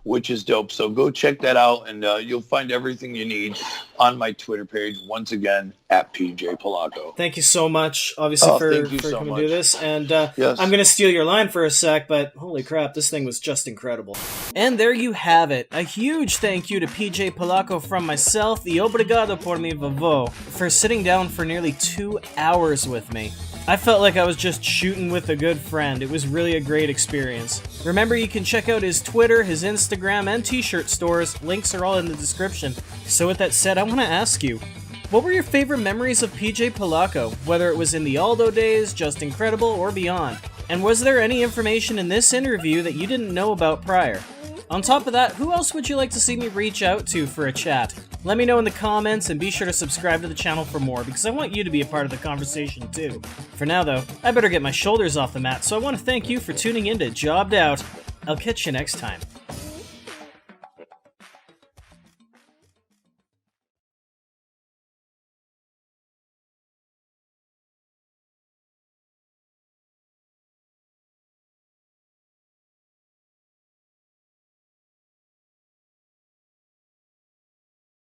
which is dope. So go check that out, and you'll find everything you need on my Twitter page. Once again, at PJ Polacco. Thank you so much, obviously, for coming to do this. And yes. I'm going to steal your line for a sec, but holy crap, this thing was just incredible. And there you have it. A huge thank you to PJ Polacco from myself, the Obrigado por mi vovô, for sitting down for nearly 2 hours with me. I felt like I was just shooting with a good friend. It was really a great experience. Remember, you can check out his Twitter, his Instagram, and t-shirt stores. Links are all in the description. So with that said, I want to ask you, what were your favorite memories of PJ Polacco, whether it was in the Aldo days, Just Incredible, or beyond? And was there any information in this interview that you didn't know about prior? On top of that, who else would you like to see me reach out to for a chat? Let me know in the comments, and be sure to subscribe to the channel for more, because I want you to be a part of the conversation too. For now though, I better get my shoulders off the mat, so I want to thank you for tuning in to Jobbed Out. I'll catch you next time.